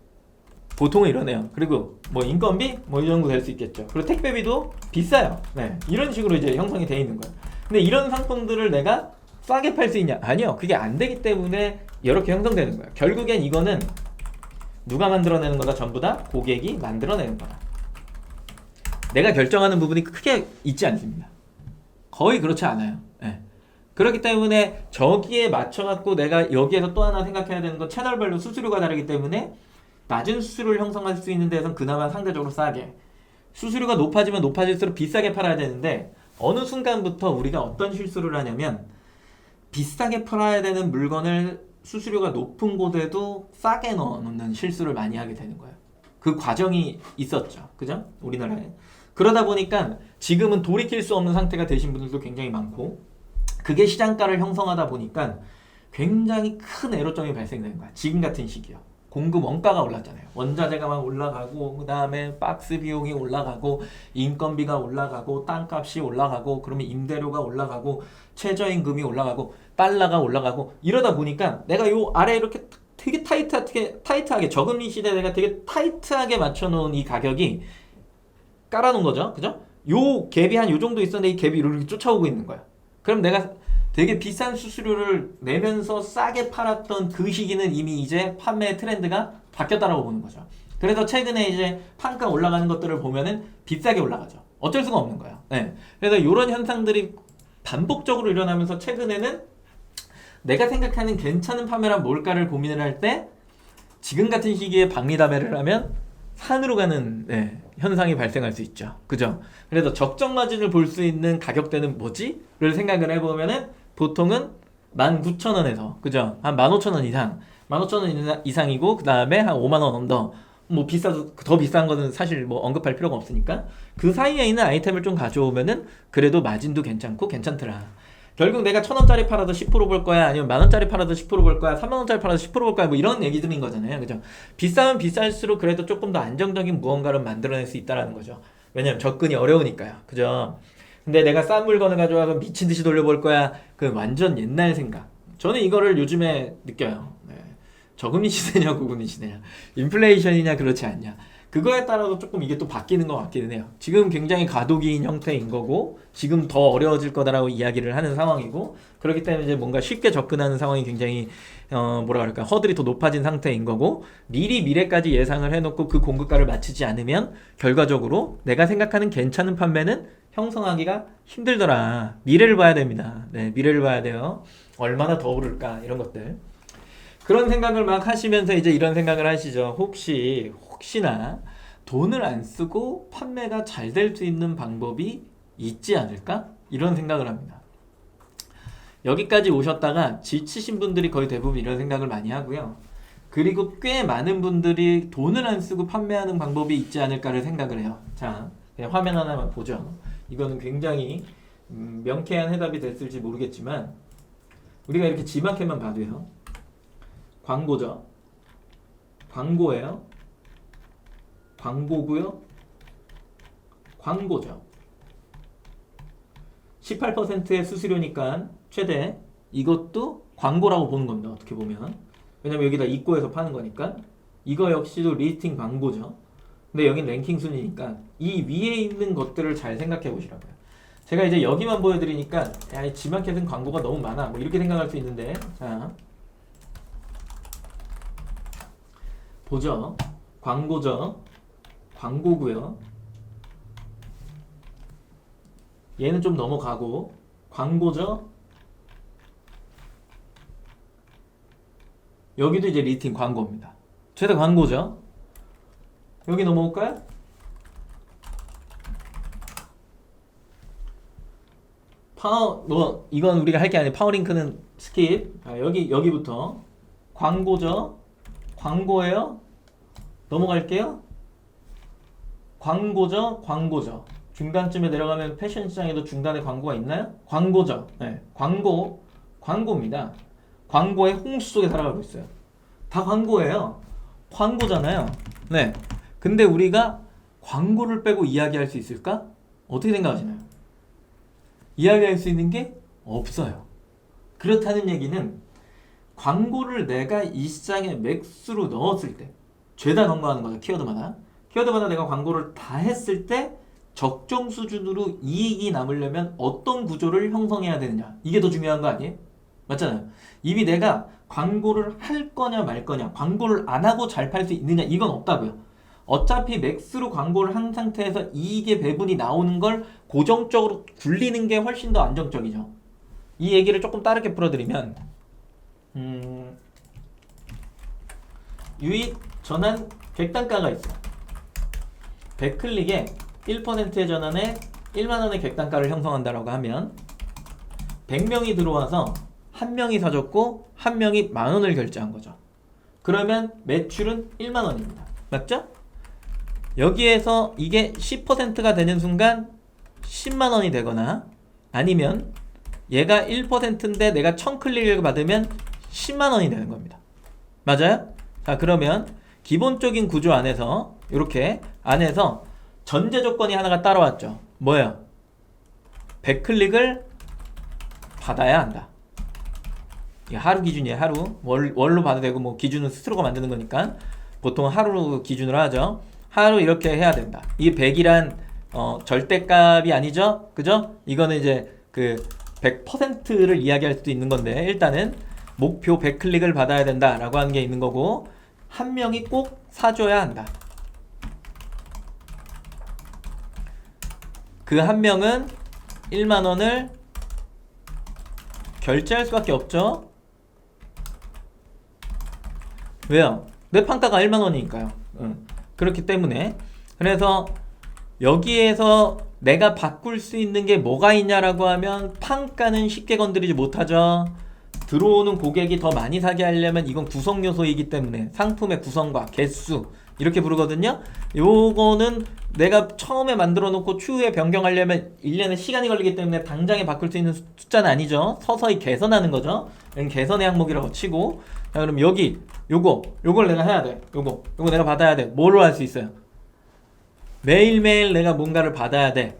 Speaker 1: 보통은 이러네요. 그리고 뭐 인건비 뭐 이 정도 될 수 있겠죠. 그리고 택배비도 비싸요. 네, 이런 식으로 이제 형성이 돼 있는 거예요. 근데 이런 상품들을 내가 싸게 팔 수 있냐? 아니요. 그게 안 되기 때문에 이렇게 형성되는 거예요. 결국엔 이거는 누가 만들어내는 거다? 전부 다 고객이 만들어내는 거다. 내가 결정하는 부분이 크게 있지 않습니다. 거의 그렇지 않아요. 네. 그렇기 때문에 저기에 맞춰갖고 내가 여기에서 또 하나 생각해야 되는 건 채널별로 수수료가 다르기 때문에 낮은 수수료를 형성할 수 있는 데선 그나마 상대적으로 싸게, 수수료가 높아지면 높아질수록 비싸게 팔아야 되는데 어느 순간부터 우리가 어떤 실수를 하냐면 비싸게 팔아야 되는 물건을 수수료가 높은 곳에도 싸게 넣어놓는 실수를 많이 하게 되는 거예요. 그 과정이 있었죠. 그죠? 우리나라에. 그러다 보니까 지금은 돌이킬 수 없는 상태가 되신 분들도 굉장히 많고, 그게 시장가를 형성하다 보니까 굉장히 큰 애로점이 발생되는 거야. 지금 같은 시기요. 공급 원가가 올랐잖아요. 원자재가 막 올라가고, 그 다음에 박스 비용이 올라가고, 인건비가 올라가고, 땅값이 올라가고, 그러면 임대료가 올라가고, 최저임금이 올라가고, 달러가 올라가고, 이러다 보니까 내가 요 아래 이렇게 되게 타이트하게 저금리 시대에 내가 되게 타이트하게 맞춰놓은 이 가격이 깔아놓은 거죠. 그죠? 요 갭이 한 요 정도 있었는데 이 갭이 이렇게 쫓아오고 있는 거야. 그럼 내가 되게 비싼 수수료를 내면서 싸게 팔았던 그 시기는 이미 이제 판매 트렌드가 바뀌었다라고 보는 거죠. 그래서 최근에 이제 판가 올라가는 것들을 보면은 비싸게 올라가죠. 어쩔 수가 없는 거예요. 네. 그래서 이런 현상들이 반복적으로 일어나면서 최근에는 내가 생각하는 괜찮은 판매란 뭘까를 고민을 할 때 지금 같은 시기에 박리담회를 하면 산으로 가는 현상이 발생할 수 있죠. 그죠? 그래서 적정 마진을 볼 수 있는 가격대는 뭐지? 를 생각을 해보면은 보통은 19,000원에서, 그죠? 한 15,000원 이상, 15,000원 이상이고, 그 다음에 한 5만원 언더, 뭐 더 비싼 거는 사실 뭐 언급할 필요가 없으니까 그 사이에 있는 아이템을 좀 가져오면은 그래도 마진도 괜찮고 괜찮더라. 결국 내가 1,000원짜리 팔아도 10%볼 거야, 아니면 만원짜리 팔아도 10%볼 거야, 3만원짜리 팔아도 10%볼 거야, 뭐 이런 얘기들인 거잖아요. 그죠? 비싸면 비쌀수록 그래도 조금 더 안정적인 무언가를 만들어낼 수 있다라는 거죠. 왜냐면 접근이 어려우니까요. 그죠? 근데 내가 싼 물건을 가져와서 미친 듯이 돌려볼 거야. 그 완전 옛날 생각. 저는 이거를 요즘에 느껴요. 네. 저금리 시대냐 고금리 시대냐, 인플레이션이냐 그렇지 않냐, 그거에 따라서 조금 이게 또 바뀌는 것 같기는 해요. 지금 굉장히 가도기인 형태인 거고 지금 더 어려워질 거다라고 이야기를 하는 상황이고, 그렇기 때문에 이제 뭔가 쉽게 접근하는 상황이 굉장히 뭐라 그럴까, 허들이 더 높아진 상태인 거고, 미리 미래까지 예상을 해놓고 그 공급가를 맞추지 않으면 결과적으로 내가 생각하는 괜찮은 판매는 형성하기가 힘들더라. 미래를 봐야 됩니다. 네, 미래를 봐야 돼요. 얼마나 더 오를까, 이런 것들. 그런 생각을 막 하시면서 이제 이런 생각을 하시죠. 혹시나 돈을 안 쓰고 판매가 잘 될 수 있는 방법이 있지 않을까? 이런 생각을 합니다. 여기까지 오셨다가 지치신 분들이 거의 대부분 이런 생각을 많이 하고요. 그리고 꽤 많은 분들이 돈을 안 쓰고 판매하는 방법이 있지 않을까를 생각을 해요. 자, 그냥 화면 하나만 보죠. 이거는 굉장히 명쾌한 해답이 됐을지 모르겠지만 우리가 이렇게 지마켓만 봐도요. 광고죠. 광고예요. 광고고요. 광고죠. 18%의 수수료니까 최대, 이것도 광고라고 보는 겁니다. 어떻게 보면. 왜냐면 여기다 입고해서 파는 거니까. 이거 역시도 리스팅 광고죠. 근데 여긴 랭킹 순위니까 이 위에 있는 것들을 잘 생각해 보시라고요. 제가 이제 여기만 보여드리니까 야, 이 지마켓은 광고가 너무 많아 뭐 이렇게 생각할 수 있는데 자 보죠. 광고죠. 광고고요. 얘는 좀 넘어가고 광고죠. 여기도 이제 리팅 광고입니다. 죄다 광고죠. 여기 넘어올까요? 이건 우리가 할 게 아니에요. 파워링크는 스킵. 여기부터 광고죠. 광고예요. 넘어갈게요. 광고죠. 중간쯤에 내려가면 패션 시장에도 중간에 광고가 있나요? 광고죠. 네, 광고입니다. 광고의 홍수 속에 살아가고 있어요. 다 광고예요. 광고잖아요. 네. 근데 우리가 광고를 빼고 이야기할 수 있을까? 어떻게 생각하시나요? 이야기할 수 있는 게 없어요. 그렇다는 얘기는 광고를 내가 이 시장에 맥스로 넣었을 때 죄다 광고하는 거죠. 키워드마다 내가 광고를 다 했을 때 적정 수준으로 이익이 남으려면 어떤 구조를 형성해야 되느냐. 이게 더 중요한 거 아니에요? 맞잖아요. 이미 내가 광고를 할 거냐 말 거냐, 광고를 안 하고 잘 팔 수 있느냐, 이건 없다고요. 어차피 맥스로 광고를 한 상태에서 이익의 배분이 나오는 걸 고정적으로 굴리는 게 훨씬 더 안정적이죠. 이 얘기를 조금 다르게 풀어드리면 유입 전환 객단가가 있어. 100클릭에 1%의 전환에 1만원의 객단가를 형성한다라고 하면 100명이 들어와서 1명이 사줬고 1명이 만원을 결제한 거죠. 그러면 매출은 1만원입니다. 맞죠? 여기에서 이게 10%가 되는 순간 10만원이 되거나 아니면 얘가 1%인데 내가 1000클릭을 받으면 10만원이 되는 겁니다. 맞아요? 자, 그러면 기본적인 구조 안에서 이렇게 안에서 전제 조건이 하나가 따라왔죠. 뭐예요? 100클릭을 받아야 한다. 이게 하루 기준이에요. 하루. 월로 봐도 되고 뭐 기준은 스스로가 만드는 거니까 보통 하루 기준으로 하죠. 하루 이렇게 해야 된다. 이게 100이란 절대값이 아니죠? 그죠? 이거는 이제 그 100%를 이야기할 수도 있는 건데 일단은 목표 100클릭을 받아야 된다라고 하는 게 있는 거고 한 명이 꼭 사줘야 한다. 그 한 명은 1만원을 결제할 수밖에 없죠. 왜요? 내 판가가 1만원이니까요. 그렇기 때문에 그래서 여기에서 내가 바꿀 수 있는 게 뭐가 있냐라고 하면 판가는 쉽게 건드리지 못하죠. 들어오는 고객이 더 많이 사게 하려면 이건 구성 요소이기 때문에 상품의 구성과 개수 이렇게 부르거든요. 요거는 내가 처음에 만들어 놓고 추후에 변경하려면 1년의 시간이 걸리기 때문에 당장에 바꿀 수 있는 숫자는 아니죠. 서서히 개선하는 거죠. 개선의 항목이라고 치고 자, 그럼 여기 요걸 내가 해야 돼. 요거 내가 받아야 돼. 뭐로 할 수 있어요? 매일매일 내가 뭔가를 받아야 돼.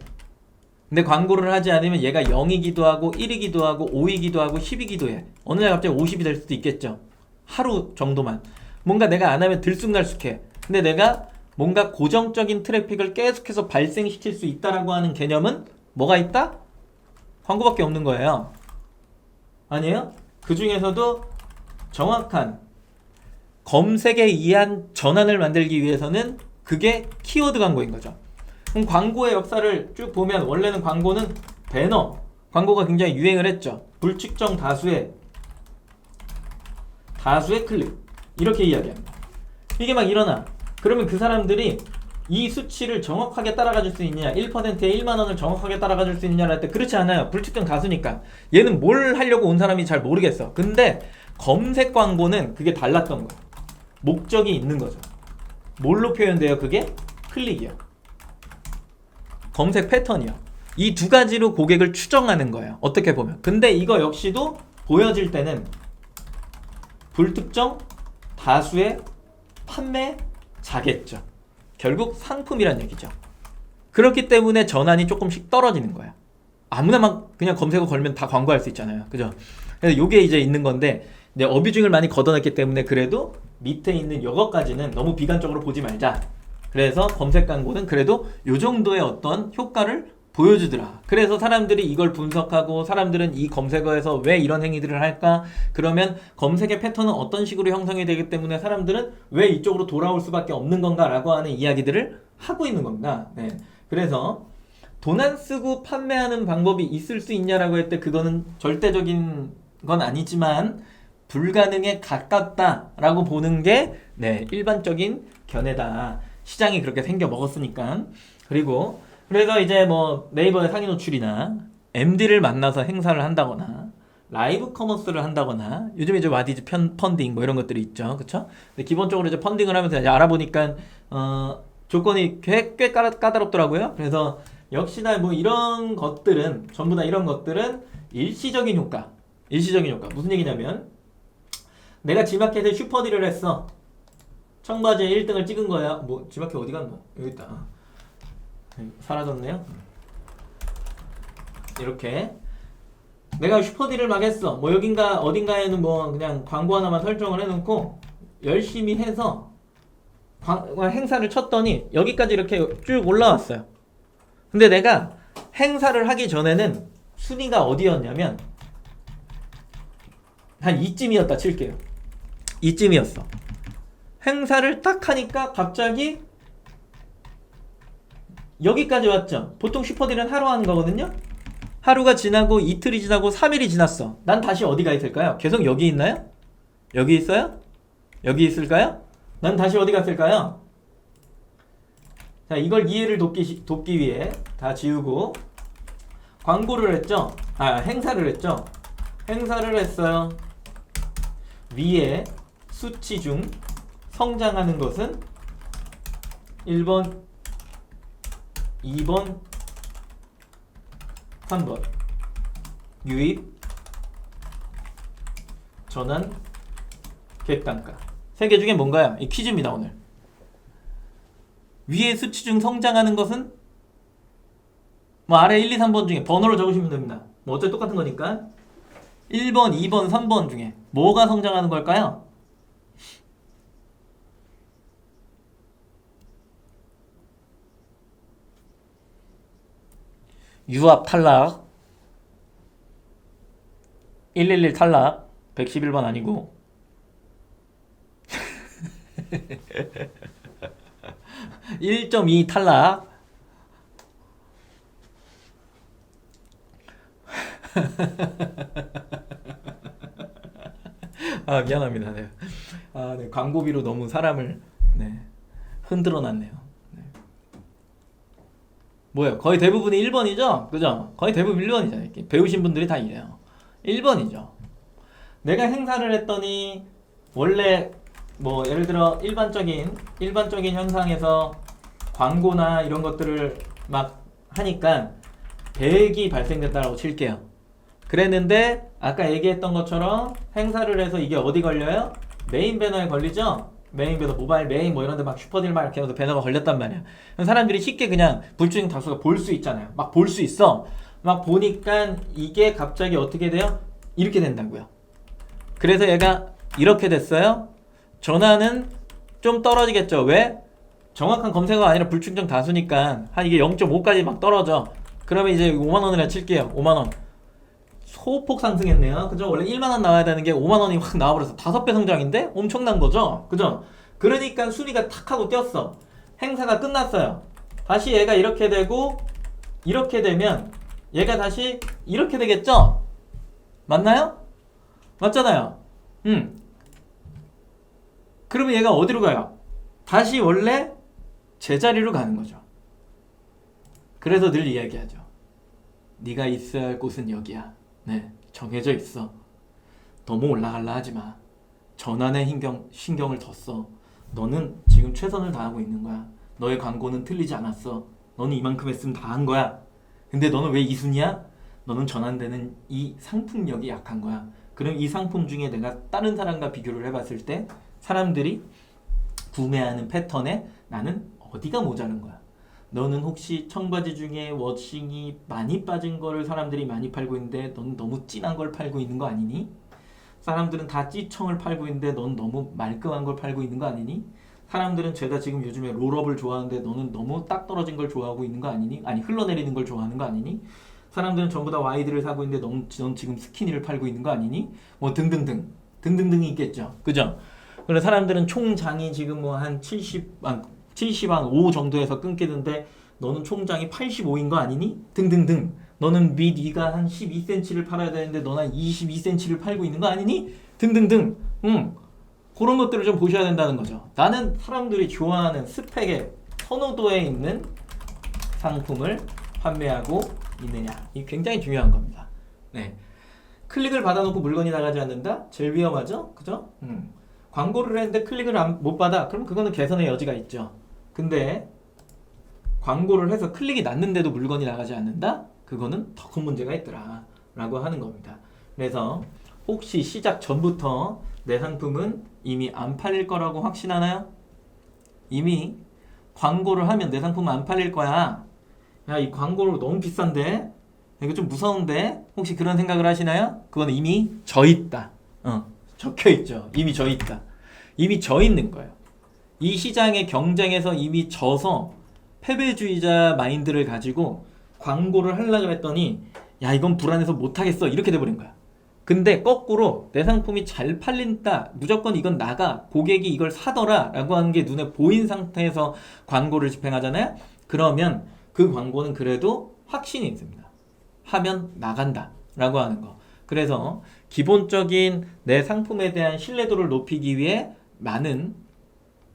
Speaker 1: 근데 광고를 하지 않으면 얘가 0이기도 하고 1이기도 하고 5이기도 하고 10이기도 해. 어느 날 갑자기 50이 될 수도 있겠죠. 하루 정도만. 뭔가 내가 안 하면 들쑥날쑥해. 근데 내가 뭔가 고정적인 트래픽을 계속해서 발생시킬 수 있다라고 하는 개념은 뭐가 있다? 광고밖에 없는 거예요. 아니에요? 그 중에서도 정확한 검색에 의한 전환을 만들기 위해서는 그게 키워드 광고인 거죠. 그럼 광고의 역사를 쭉 보면 원래는 광고는 배너 광고가 굉장히 유행을 했죠. 불특정 다수의 클릭 이렇게 이야기합니다. 이게 막 일어나. 그러면 그 사람들이 이 수치를 정확하게 따라가 줄 수 있느냐 1%에 1만원을 정확하게 따라가 줄 수 있느냐를 할 때 그렇지 않아요. 불특정 다수니까 얘는 뭘 하려고 온 사람이 잘 모르겠어. 근데 검색 광고는 그게 달랐던 거야. 목적이 있는 거죠. 뭘로 표현돼요? 그게 클릭이요. 검색 패턴이요. 이 두 가지로 고객을 추정하는 거예요. 어떻게 보면. 근데 이거 역시도 보여질 때는 불특정 다수의 판매자겠죠. 결국 상품이란 얘기죠. 그렇기 때문에 전환이 조금씩 떨어지는 거야. 아무나 막 그냥 검색어 걸면 다 광고할 수 있잖아요. 그죠? 그래서 요게 이제 있는 건데 이제 어뷰징을 많이 걷어냈기 때문에 그래도 밑에 있는 요거까지는 너무 비관적으로 보지 말자. 그래서 검색 광고는 그래도 요 정도의 어떤 효과를 보여주더라. 그래서 사람들이 이걸 분석하고 사람들은 이 검색어에서 왜 이런 행위들을 할까? 그러면 검색의 패턴은 어떤 식으로 형성이 되기 때문에 사람들은 왜 이쪽으로 돌아올 수밖에 없는 건가라고 하는 이야기들을 하고 있는 겁니다. 네. 그래서 돈 안 쓰고 판매하는 방법이 있을 수 있냐라고 할 때 그거는 절대적인 건 아니지만 불가능에 가깝다라고 보는 게 네, 일반적인 견해다. 시장이 그렇게 생겨 먹었으니까. 그리고 그래서 이제 뭐 네이버의 상위 노출이나 MD를 만나서 행사를 한다거나 라이브 커머스를 한다거나 요즘에 이제 와디즈 펀딩 뭐 이런 것들이 있죠. 그쵸? 근데 기본적으로 이제 펀딩을 하면서 이제 알아보니까 조건이 꽤 까다롭더라고요. 그래서 역시나 뭐 이런 것들은 전부 다 이런 것들은 일시적인 효과. 무슨 얘기냐면 내가 G마켓에 슈퍼딜을 했어. 청바지에 1등을 찍은 거야. 뭐 G마켓 어디 갔노? 여기 있다. 사라졌네요. 이렇게 내가 슈퍼딜을 막 했어. 뭐 여긴가 어딘가에는 뭐 그냥 광고 하나만 설정을 해놓고 열심히 해서 행사를 쳤더니 여기까지 이렇게 쭉 올라왔어요. 근데 내가 행사를 하기 전에는 순위가 어디였냐면 한 이쯤이었다 칠게요. 이쯤이었어. 행사를 딱 하니까 갑자기 여기까지 왔죠. 보통 슈퍼딜은 하루 하는 거거든요. 하루가 지나고 이틀이 지나고 3일이 지났어. 난 다시 어디가 있을까요? 계속 여기 있나요? 여기 있어요? 여기 있을까요? 난 다시 어디 갔을까요? 자, 이걸 이해를 돕기 위해 다 지우고 광고를 했죠. 행사를 했죠. 행사를 했어요. 위에 수치 중 성장하는 것은 1번, 2번, 3번 유입, 전환, 객단가. 3개 중에 뭔가요? 이 퀴즈입니다 오늘. 위에 수치 중 성장하는 것은 뭐 아래 1, 2, 3번 중에 번호를 적으시면 됩니다. 뭐 어차피 똑같은 거니까 1번, 2번, 3번 중에 뭐가 성장하는 걸까요? 유압 탈락 111 탈락 111번 아니고 1.2 탈락 미안합니다. 네. 네. 광고비로 너무 사람을 흔들어 놨네요. 뭐예요? 거의 대부분이 1번이죠? 그죠? 거의 대부분 1번이잖아요. 이렇게 배우신 분들이 다 이래요. 1번이죠. 내가 행사를 했더니 원래 뭐 예를 들어 일반적인 현상에서 광고나 이런 것들을 막 하니까 100이 발생됐다고 칠게요. 그랬는데 아까 얘기했던 것처럼 행사를 해서 이게 어디 걸려요? 메인 배너에 걸리죠? 메인 배너, 모바일 메인 뭐 이런데 막 슈퍼딜 막 이렇게 하면서 배너가 걸렸단 말이야. 사람들이 쉽게 그냥 불주행 다수가 볼 수 있잖아요. 막 볼 수 있어. 막 보니까 이게 갑자기 어떻게 돼요? 이렇게 된다고요. 그래서 얘가 이렇게 됐어요. 전화는 좀 떨어지겠죠. 왜? 정확한 검색어가 아니라 불특정 다수니까 한 이게 0.5까지 막 떨어져. 그러면 이제 5만원이라 칠게요. 5만원. 소폭 상승했네요. 그죠? 원래 1만원 나와야 되는 게 5만원이 확 나와버려서 5배 성장인데? 엄청난 거죠? 그죠? 그러니까 순위가 탁 하고 뛰었어. 행사가 끝났어요. 다시 얘가 이렇게 되고 이렇게 되면 얘가 다시 이렇게 되겠죠? 맞나요? 맞잖아요. 그러면 얘가 어디로 가요? 다시 원래 제자리로 가는 거죠. 그래서 늘 이야기하죠. 네가 있어야 할 곳은 여기야. 네, 정해져 있어. 너무 올라갈라 하지 마. 전환에 신경을 더 써. 너는 지금 최선을 다하고 있는 거야. 너의 광고는 틀리지 않았어. 너는 이만큼 했으면 다 한 거야. 근데 너는 왜 이 순위야? 너는 전환되는 이 상품력이 약한 거야. 그럼 이 상품 중에 내가 다른 사람과 비교를 해봤을 때 사람들이 구매하는 패턴에 나는 어디가 모자른 거야? 너는 혹시 청바지 중에 워싱이 많이 빠진 거를 사람들이 많이 팔고 있는데 넌 너무 진한 걸 팔고 있는 거 아니니? 사람들은 다 찌청을 팔고 있는데 넌 너무 말끔한 걸 팔고 있는 거 아니니? 사람들은 제가 지금 요즘에 롤업을 좋아하는데 너는 너무 딱 떨어진 걸 좋아하고 있는 거 아니니? 아니 흘러내리는 걸 좋아하는 거 아니니? 사람들은 전부 다 와이드를 사고 있는데 넌 지금 스키니를 팔고 있는 거 아니니? 뭐 등등등 등등등이 있겠죠. 그죠? 그래서 사람들은 총장이 지금 뭐 한 70한 5 정도에서 끊기는데 너는 총장이 85인 거 아니니? 등등등. 너는 네가 한 12cm를 팔아야 되는데 너는 한 22cm를 팔고 있는 거 아니니? 등등등. 그런 것들을 좀 보셔야 된다는 거죠. 나는 사람들이 좋아하는 스펙의 선호도에 있는 상품을 판매하고 있느냐. 이게 굉장히 중요한 겁니다. 네. 클릭을 받아놓고 물건이 나가지 않는다? 제일 위험하죠? 그죠? 광고를 했는데 클릭을 못 받아? 그럼 그거는 개선의 여지가 있죠. 근데 광고를 해서 클릭이 났는데도 물건이 나가지 않는다? 그거는 더 큰 문제가 있더라 라고 하는 겁니다. 그래서 혹시 시작 전부터 내 상품은 이미 안 팔릴 거라고 확신하나요? 이미 광고를 하면 내 상품은 안 팔릴 거야. 야, 이 광고로 너무 비싼데? 이거 좀 무서운데? 혹시 그런 생각을 하시나요? 그건 이미 져 있다. 적혀 있죠. 이미 져 있다. 이미 져 있는 거예요. 이 시장의 경쟁에서 이미 져서 패배주의자 마인드를 가지고 광고를 하려고 했더니 야, 이건 불안해서 못하겠어. 이렇게 돼버린 거야. 근데 거꾸로 내 상품이 잘 팔린다, 무조건 이건 나가, 고객이 이걸 사더라 라고 하는 게 눈에 보인 상태에서 광고를 집행하잖아요. 그러면 그 광고는 그래도 확신이 있습니다. 하면 나간다 라고 하는 거. 그래서 기본적인 내 상품에 대한 신뢰도를 높이기 위해 많은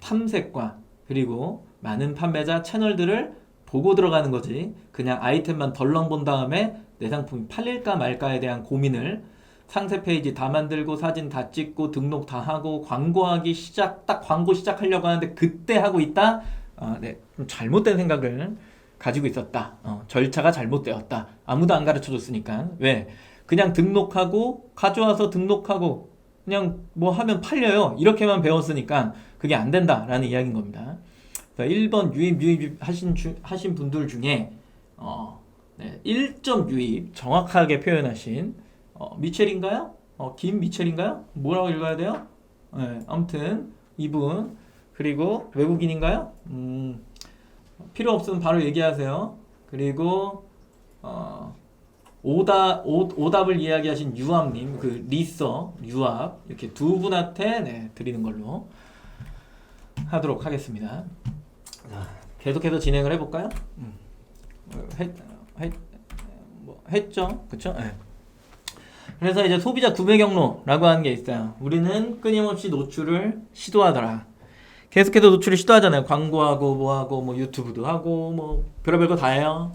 Speaker 1: 탐색과 그리고 많은 판매자 채널들을 보고 들어가는 거지, 그냥 아이템만 덜렁 본 다음에 내 상품이 팔릴까 말까에 대한 고민을 상세 페이지 다 만들고 사진 다 찍고 등록 다 하고 광고하기 딱 광고 시작하려고 하는데 그때 하고 있다? 네, 좀 잘못된 생각을 가지고 있었다. 절차가 잘못되었다. 아무도 안 가르쳐 줬으니까. 왜? 그냥 등록하고 가져와서 등록하고 그냥 뭐 하면 팔려요. 이렇게만 배웠으니까 그게 안 된다라는 이야기인 겁니다. 1번 유입 하신 분들 중에 1점 유입 정확하게 표현하신 미첼인가요? 김미첼인가요? 뭐라고 읽어야 돼요? 네, 아무튼 이분, 그리고 외국인인가요? 필요 없으면 바로 얘기하세요. 그리고 오답을 이야기하신 유압님, 그 리서 유압, 이렇게 두 분한테 드리는 걸로 하도록 하겠습니다. 자, 계속해서 진행을 해볼까요? 했죠, 그쵸? 네. 그래서 이제 소비자 구매 경로라고 하는 게 있어요. 우리는 끊임없이 노출을 시도하더라. 계속해서 노출을 시도하잖아요. 광고하고 뭐하고 뭐 유튜브도 하고 뭐 별의별 거 다 해요.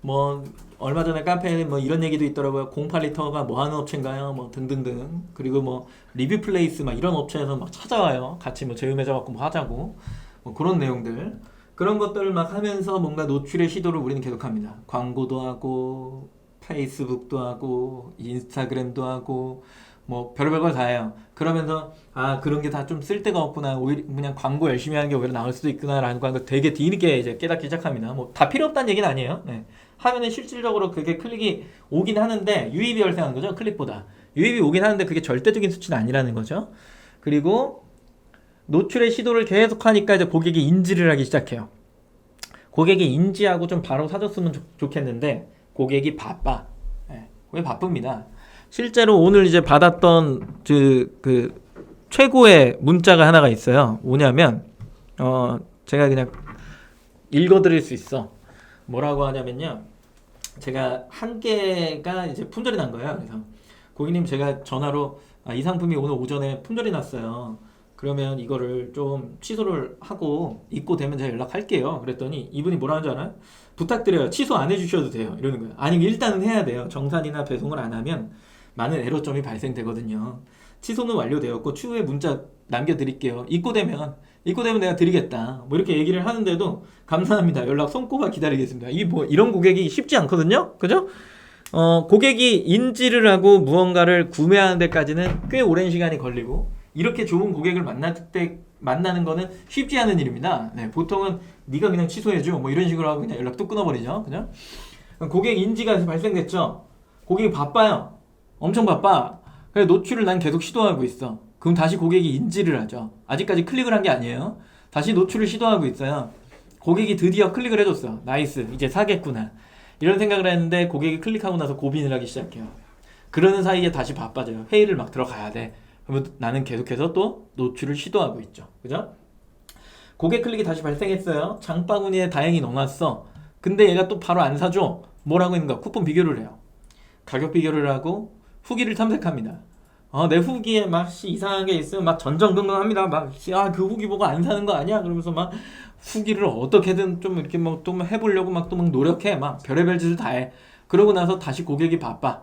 Speaker 1: 뭐 얼마 전에 카페에 뭐 이런 얘기도 있더라고요. 08리터가 뭐 하는 업체인가요? 뭐 등등등. 그리고 뭐 리뷰 플레이스 막 이런 업체에서 막 찾아와요. 같이 뭐 제휴 맺어갖고 뭐 하자고. 뭐 그런 내용들. 그런 것들을 막 하면서 뭔가 노출의 시도를 우리는 계속합니다. 광고도 하고 페이스북도 하고 인스타그램도 하고 뭐 별의별 걸 다 해요. 그러면서 그런 게 다 좀 쓸데가 없구나, 오히려 그냥 광고 열심히 하는 게 오히려 나을 수도 있구나 라는 거 되게 뒤늦게 이제 깨닫기 시작합니다. 뭐 다 필요 없다는 얘기는 아니에요. 네. 하면은 실질적으로 그게 클릭이 오긴 하는데 유입이 발생하는 거죠. 클릭보다 유입이 오긴 하는데 그게 절대적인 수치는 아니라는 거죠. 그리고 노출의 시도를 계속 하니까 이제 고객이 인지를 하기 시작해요. 고객이 인지하고 좀 바로 사줬으면 좋겠는데 고객이 바빠. 네, 고객이 바쁩니다. 실제로 오늘 이제 받았던 그 최고의 문자가 하나가 있어요. 뭐냐면 제가 그냥 읽어드릴 수 있어. 뭐라고 하냐면요, 제가 한 개가 이제 품절이 난 거예요. 그래서 고객님, 제가 전화로 이 상품이 오늘 오전에 품절이 났어요. 그러면 이거를 좀 취소를 하고 입고되면 제가 연락할게요. 그랬더니 이분이 뭐라는 줄 알아요? 부탁드려요, 취소 안 해주셔도 돼요. 이러는 거예요. 아니, 일단은 해야 돼요. 정산이나 배송을 안 하면 많은 에러점이 발생되거든요. 취소는 완료되었고 추후에 문자 남겨드릴게요. 입고되면 내가 드리겠다. 뭐 이렇게 얘기를 하는데도 감사합니다, 연락 손꼽아 기다리겠습니다. 이런 고객이 쉽지 않거든요. 그죠? 고객이 인지를 하고 무언가를 구매하는 데까지는 꽤 오랜 시간이 걸리고, 이렇게 좋은 고객을 만나는 거는 쉽지 않은 일입니다. 네, 보통은 네가 그냥 취소해줘 뭐 이런 식으로 하고 그냥 연락 뚝 끊어버리죠. 그죠? 고객 인지가 발생됐죠. 고객이 바빠요. 엄청 바빠. 그래서 노출을 난 계속 시도하고 있어. 그럼 다시 고객이 인지를 하죠. 아직까지 클릭을 한 게 아니에요. 다시 노출을 시도하고 있어요. 고객이 드디어 클릭을 해줬어. 나이스, 이제 사겠구나. 이런 생각을 했는데 고객이 클릭하고 나서 고민을 하기 시작해요. 그러는 사이에 다시 바빠져요. 회의를 막 들어가야 돼. 그러면 나는 계속해서 또 노출을 시도하고 있죠. 그죠? 고객 클릭이 다시 발생했어요. 장바구니에 다행히 넣어놨어. 근데 얘가 또 바로 안 사줘. 뭐라고 했는가? 쿠폰 비교를 해요. 가격 비교를 하고 후기를 탐색합니다. 내 후기에 막 이상한 게 있으면 막 전전긍긍합니다. 막 그 후기 보고 안 사는 거 아니야? 그러면서 막 후기를 어떻게든 좀 이렇게 막 또 해보려고 막 또 막 노력해. 막 별의별 짓을 다 해. 그러고 나서 다시 고객이 바빠.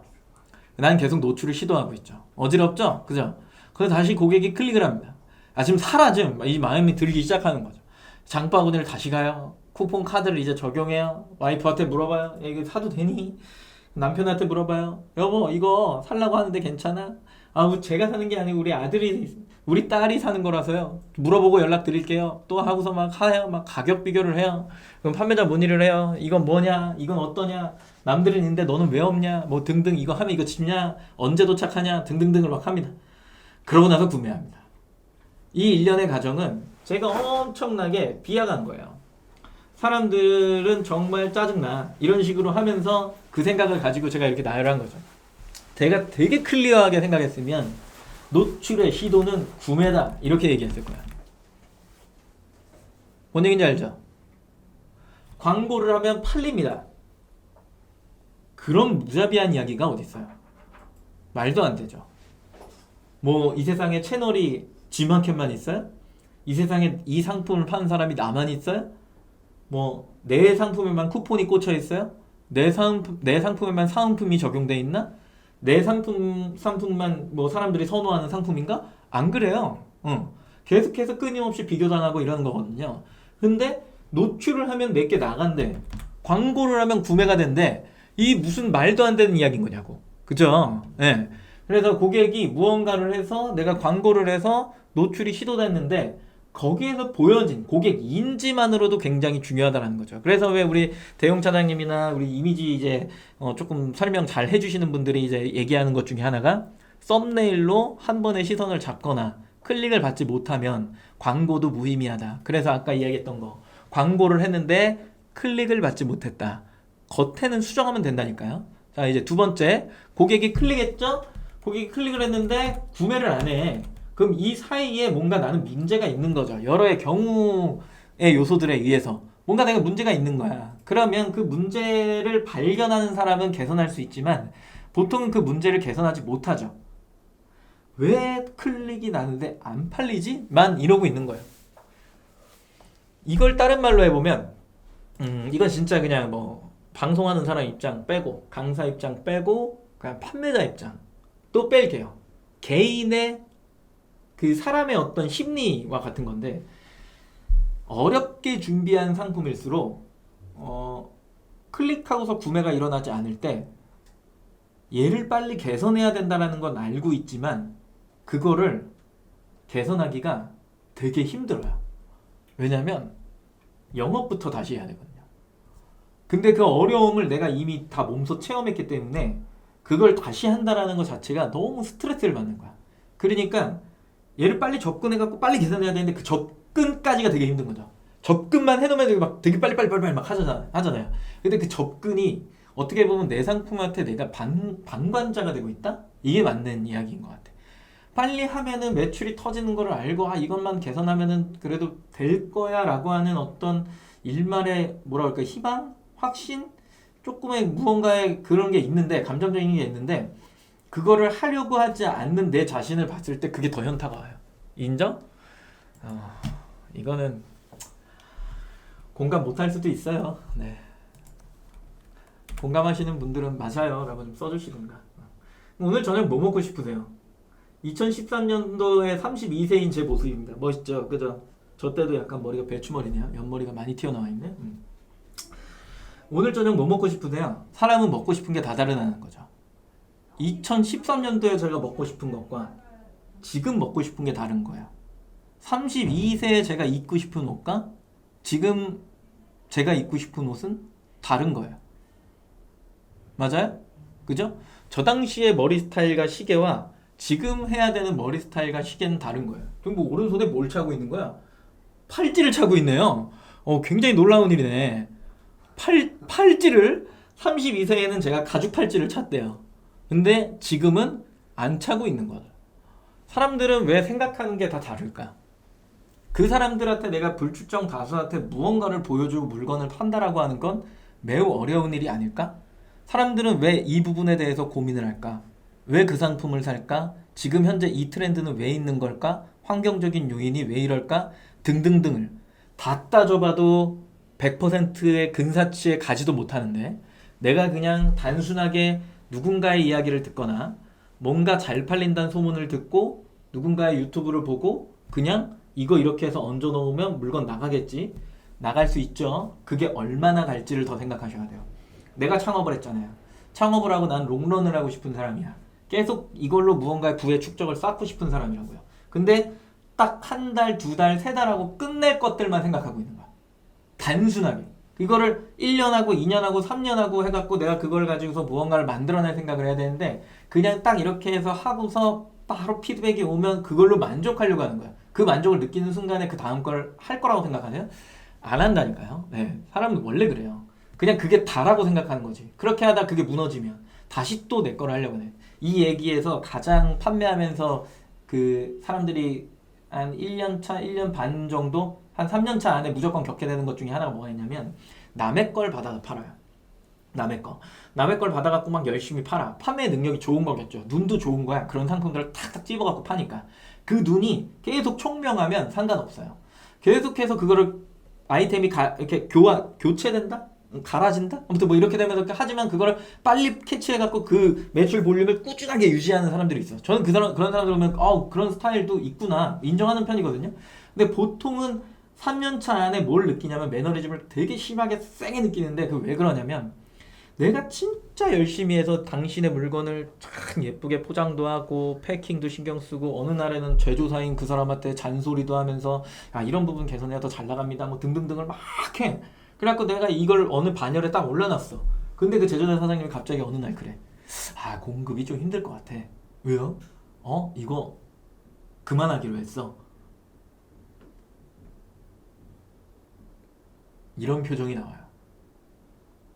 Speaker 1: 난 계속 노출을 시도하고 있죠. 어지럽죠? 그죠? 그래서 다시 고객이 클릭을 합니다. 지금 사라짐. 이 마음이 들기 시작하는 거죠. 장바구니를 다시 가요. 쿠폰 카드를 이제 적용해요. 와이프한테 물어봐요. 야, 이거 사도 되니? 남편한테 물어봐요. 여보, 이거 살라고 하는데 괜찮아? 제가 사는 게 아니고 우리 딸이 사는 거라서요. 물어보고 연락드릴게요. 또 하고서 막 해요. 막 가격 비교를 해요. 그럼 판매자 문의를 해요. 이건 뭐냐? 이건 어떠냐? 남들은 있는데 너는 왜 없냐? 뭐 등등. 이거 하면 이거 집냐? 언제 도착하냐? 등등등을 막 합니다. 그러고 나서 구매합니다. 이 일련의 과정은 제가 엄청나게 비약한 거예요. 사람들은 정말 짜증나. 이런 식으로 하면서 그 생각을 가지고 제가 이렇게 나열한 거죠. 제가 되게 클리어하게 생각했으면 노출의 시도는 구매다. 이렇게 얘기했을 거야. 뭔 얘기인지 알죠? 광고를 하면 팔립니다. 그런 무자비한 이야기가 어디 있어요? 말도 안 되죠. 뭐 이 세상에 채널이 G마켓만 있어요? 이 세상에 이 상품을 파는 사람이 나만 있어요? 뭐 내 상품에만 쿠폰이 꽂혀 있어요? 내 상품에만 사은품이 적용돼 있나? 내 상품만 뭐 사람들이 선호하는 상품인가? 안 그래요. 계속해서 끊임없이 비교당하고 이러는 거거든요. 근데 노출을 하면 몇 개 나간대. 광고를 하면 구매가 된대. 이 무슨 말도 안 되는 이야기인 거냐고. 그죠? 네. 그래서 고객이 무언가를 해서 내가 광고를 해서 노출이 시도됐는데 거기에서 보여진 고객 인지만으로도 굉장히 중요하다는 거죠. 그래서 왜 우리 대용 차장님이나 우리 이미지 이제 조금 설명 잘 해주시는 분들이 이제 얘기하는 것 중에 하나가 썸네일로 한 번의 시선을 잡거나 클릭을 받지 못하면 광고도 무의미하다. 그래서 아까 이야기했던 거 광고를 했는데 클릭을 받지 못했다. 겉에는 수정하면 된다니까요. 자, 이제 두 번째, 고객이 클릭했죠? 고객이 클릭을 했는데 구매를 안 해. 그럼 이 사이에 뭔가 나는 문제가 있는 거죠. 여러의 경우의 요소들에 의해서 뭔가 내가 문제가 있는 거야. 그러면 그 문제를 발견하는 사람은 개선할 수 있지만 보통은 그 문제를 개선하지 못하죠. 왜 클릭이 나는데 안 팔리지? 만 이러고 있는 거예요. 이걸 다른 말로 해보면 이건 진짜 그냥 뭐 방송하는 사람 입장 빼고 강사 입장 빼고 그냥 판매자 입장 또 뺄게요. 개인의 그 사람의 어떤 심리와 같은 건데 어렵게 준비한 상품일수록 클릭하고서 구매가 일어나지 않을 때 얘를 빨리 개선해야 된다는 건 알고 있지만 그거를 개선하기가 되게 힘들어요. 왜냐면 영업부터 다시 해야 되거든요. 근데 그 어려움을 내가 이미 다 몸소 체험했기 때문에 그걸 다시 한다라는 것 자체가 너무 스트레스를 받는 거야. 그러니까 얘를 빨리 접근해갖고 빨리 개선해야 되는데 그 접근까지가 되게 힘든 거죠. 접근만 해놓으면 막 되게 빨리 막 하잖아요. 근데 그 접근이 어떻게 보면 내 상품한테 내가 방관자가 되고 있다? 이게 맞는 이야기인 것 같아. 빨리 하면은 매출이 터지는 걸 알고 이것만 개선하면은 그래도 될 거야 라고 하는 어떤 일말의 뭐라 그럴까 희망? 확신? 조금의 무언가의 그런 게 있는데 감정적인 게 있는데 그거를 하려고 하지 않는 내 자신을 봤을 때 그게 더 현타가 와요. 인정? 이거는 공감 못할 수도 있어요. 네. 공감하시는 분들은 맞아요 라고 좀 써주시던가. 오늘 저녁 뭐 먹고 싶으세요? 2013년도에 32세인 제 모습입니다. 멋있죠? 그죠? 저 때도 약간 머리가 배추머리네요. 옆머리가 많이 튀어나와 있네. 오늘 저녁 뭐 먹고 싶으세요? 사람은 먹고 싶은 게 다 다르다는 거죠. 2013년도에 제가 먹고 싶은 것과 지금 먹고 싶은 게 다른 거예요. 32세에 제가 입고 싶은 옷과 지금 제가 입고 싶은 옷은 다른 거예요. 맞아요? 그죠? 저 당시의 머리 스타일과 시계와 지금 해야 되는 머리 스타일과 시계는 다른 거예요. 그럼 뭐 오른손에 뭘 차고 있는 거야? 팔찌를 차고 있네요. 굉장히 놀라운 일이네. 팔찌를 32세에는 제가 가죽 팔찌를 찼대요. 근데 지금은 안 차고 있는 거죠. 사람들은 왜 생각하는 게 다 다를까? 그 사람들한테 내가 불출정 가수한테 무언가를 보여주고 물건을 판다라고 하는 건 매우 어려운 일이 아닐까? 사람들은 왜 이 부분에 대해서 고민을 할까? 왜 그 상품을 살까? 지금 현재 이 트렌드는 왜 있는 걸까? 환경적인 요인이 왜 이럴까? 등등등을 다 따져봐도 100%의 근사치에 가지도 못하는데 내가 그냥 단순하게 누군가의 이야기를 듣거나 뭔가 잘 팔린다는 소문을 듣고 누군가의 유튜브를 보고 그냥 이거 이렇게 해서 얹어 놓으면 물건 나가겠지. 나갈 수 있죠. 그게 얼마나 갈지를 더 생각하셔야 돼요. 내가 창업을 했잖아요. 창업을 하고 난 롱런을 하고 싶은 사람이야. 계속 이걸로 무언가의 부의 축적을 쌓고 싶은 사람이라고요. 근데 딱 한 달, 두 달, 세 달 하고 끝낼 것들만 생각하고 있는 거야. 단순하게. 이거를 1년하고 2년하고 3년하고 해갖고 내가 그걸 가지고서 무언가를 만들어낼 생각을 해야 되는데 그냥 딱 이렇게 해서 하고서 바로 피드백이 오면 그걸로 만족하려고 하는 거야. 그 만족을 느끼는 순간에 그 다음 걸 할 거라고 생각하세요? 안 한다니까요. 네, 사람은 원래 그래요. 그냥 그게 다라고 생각하는 거지. 그렇게 하다 그게 무너지면 다시 또 내 걸 하려고 해. 이 얘기에서 가장 판매하면서 그 사람들이 한 1년 차, 1년 반 정도, 한 3년 차 안에 무조건 겪게 되는 것 중에 하나가 뭐가 있냐면 남의 걸 받아서 팔아요. 남의 걸 받아갖고 막 열심히 팔아. 판매 능력이 좋은 거겠죠. 눈도 좋은 거야. 그런 상품들을 탁탁 찝어갖고 파니까. 그 눈이 계속 총명하면 상관없어요. 계속해서 그거를 아이템이 이렇게 교체된다? 갈아진다? 아무튼 뭐 이렇게 되면서 하지만 그거를 빨리 캐치해갖고 그 매출 볼륨을 꾸준하게 유지하는 사람들이 있어요. 저는 그런 사람들 보면 그런 스타일도 있구나 인정하는 편이거든요. 근데 보통은 3년차 안에 뭘 느끼냐면 매너리즘을 되게 심하게 세게 느끼는데 그 왜 그러냐면 내가 진짜 열심히 해서 당신의 물건을 참 예쁘게 포장도 하고 패킹도 신경 쓰고 어느 날에는 제조사인 그 사람한테 잔소리도 하면서 이런 부분 개선해야 더 잘 나갑니다 뭐 등등등을 막 해. 그래갖고 내가 이걸 어느 반열에 딱 올려놨어. 근데 그 제조사 사장님이 갑자기 어느 날 그래. 공급이 좀 힘들 것 같아. 왜요? 이거 그만하기로 했어. 이런 표정이 나와요.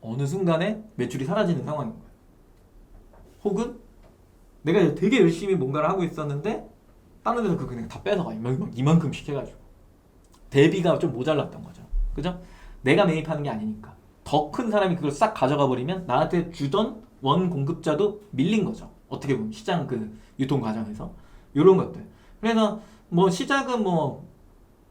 Speaker 1: 어느 순간에 매출이 사라지는 상황인 거예요. 혹은 내가 되게 열심히 뭔가를 하고 있었는데 다른 데서 그거 그냥 다 뺏어가. 이만큼씩 해가지고. 대비가 좀 모자랐던 거죠. 그죠? 내가 매입하는 게 아니니까. 더 큰 사람이 그걸 싹 가져가 버리면 나한테 주던 원 공급자도 밀린 거죠. 어떻게 보면 시장 그 유통 과정에서. 이런 것들. 그래서 뭐 시작은 뭐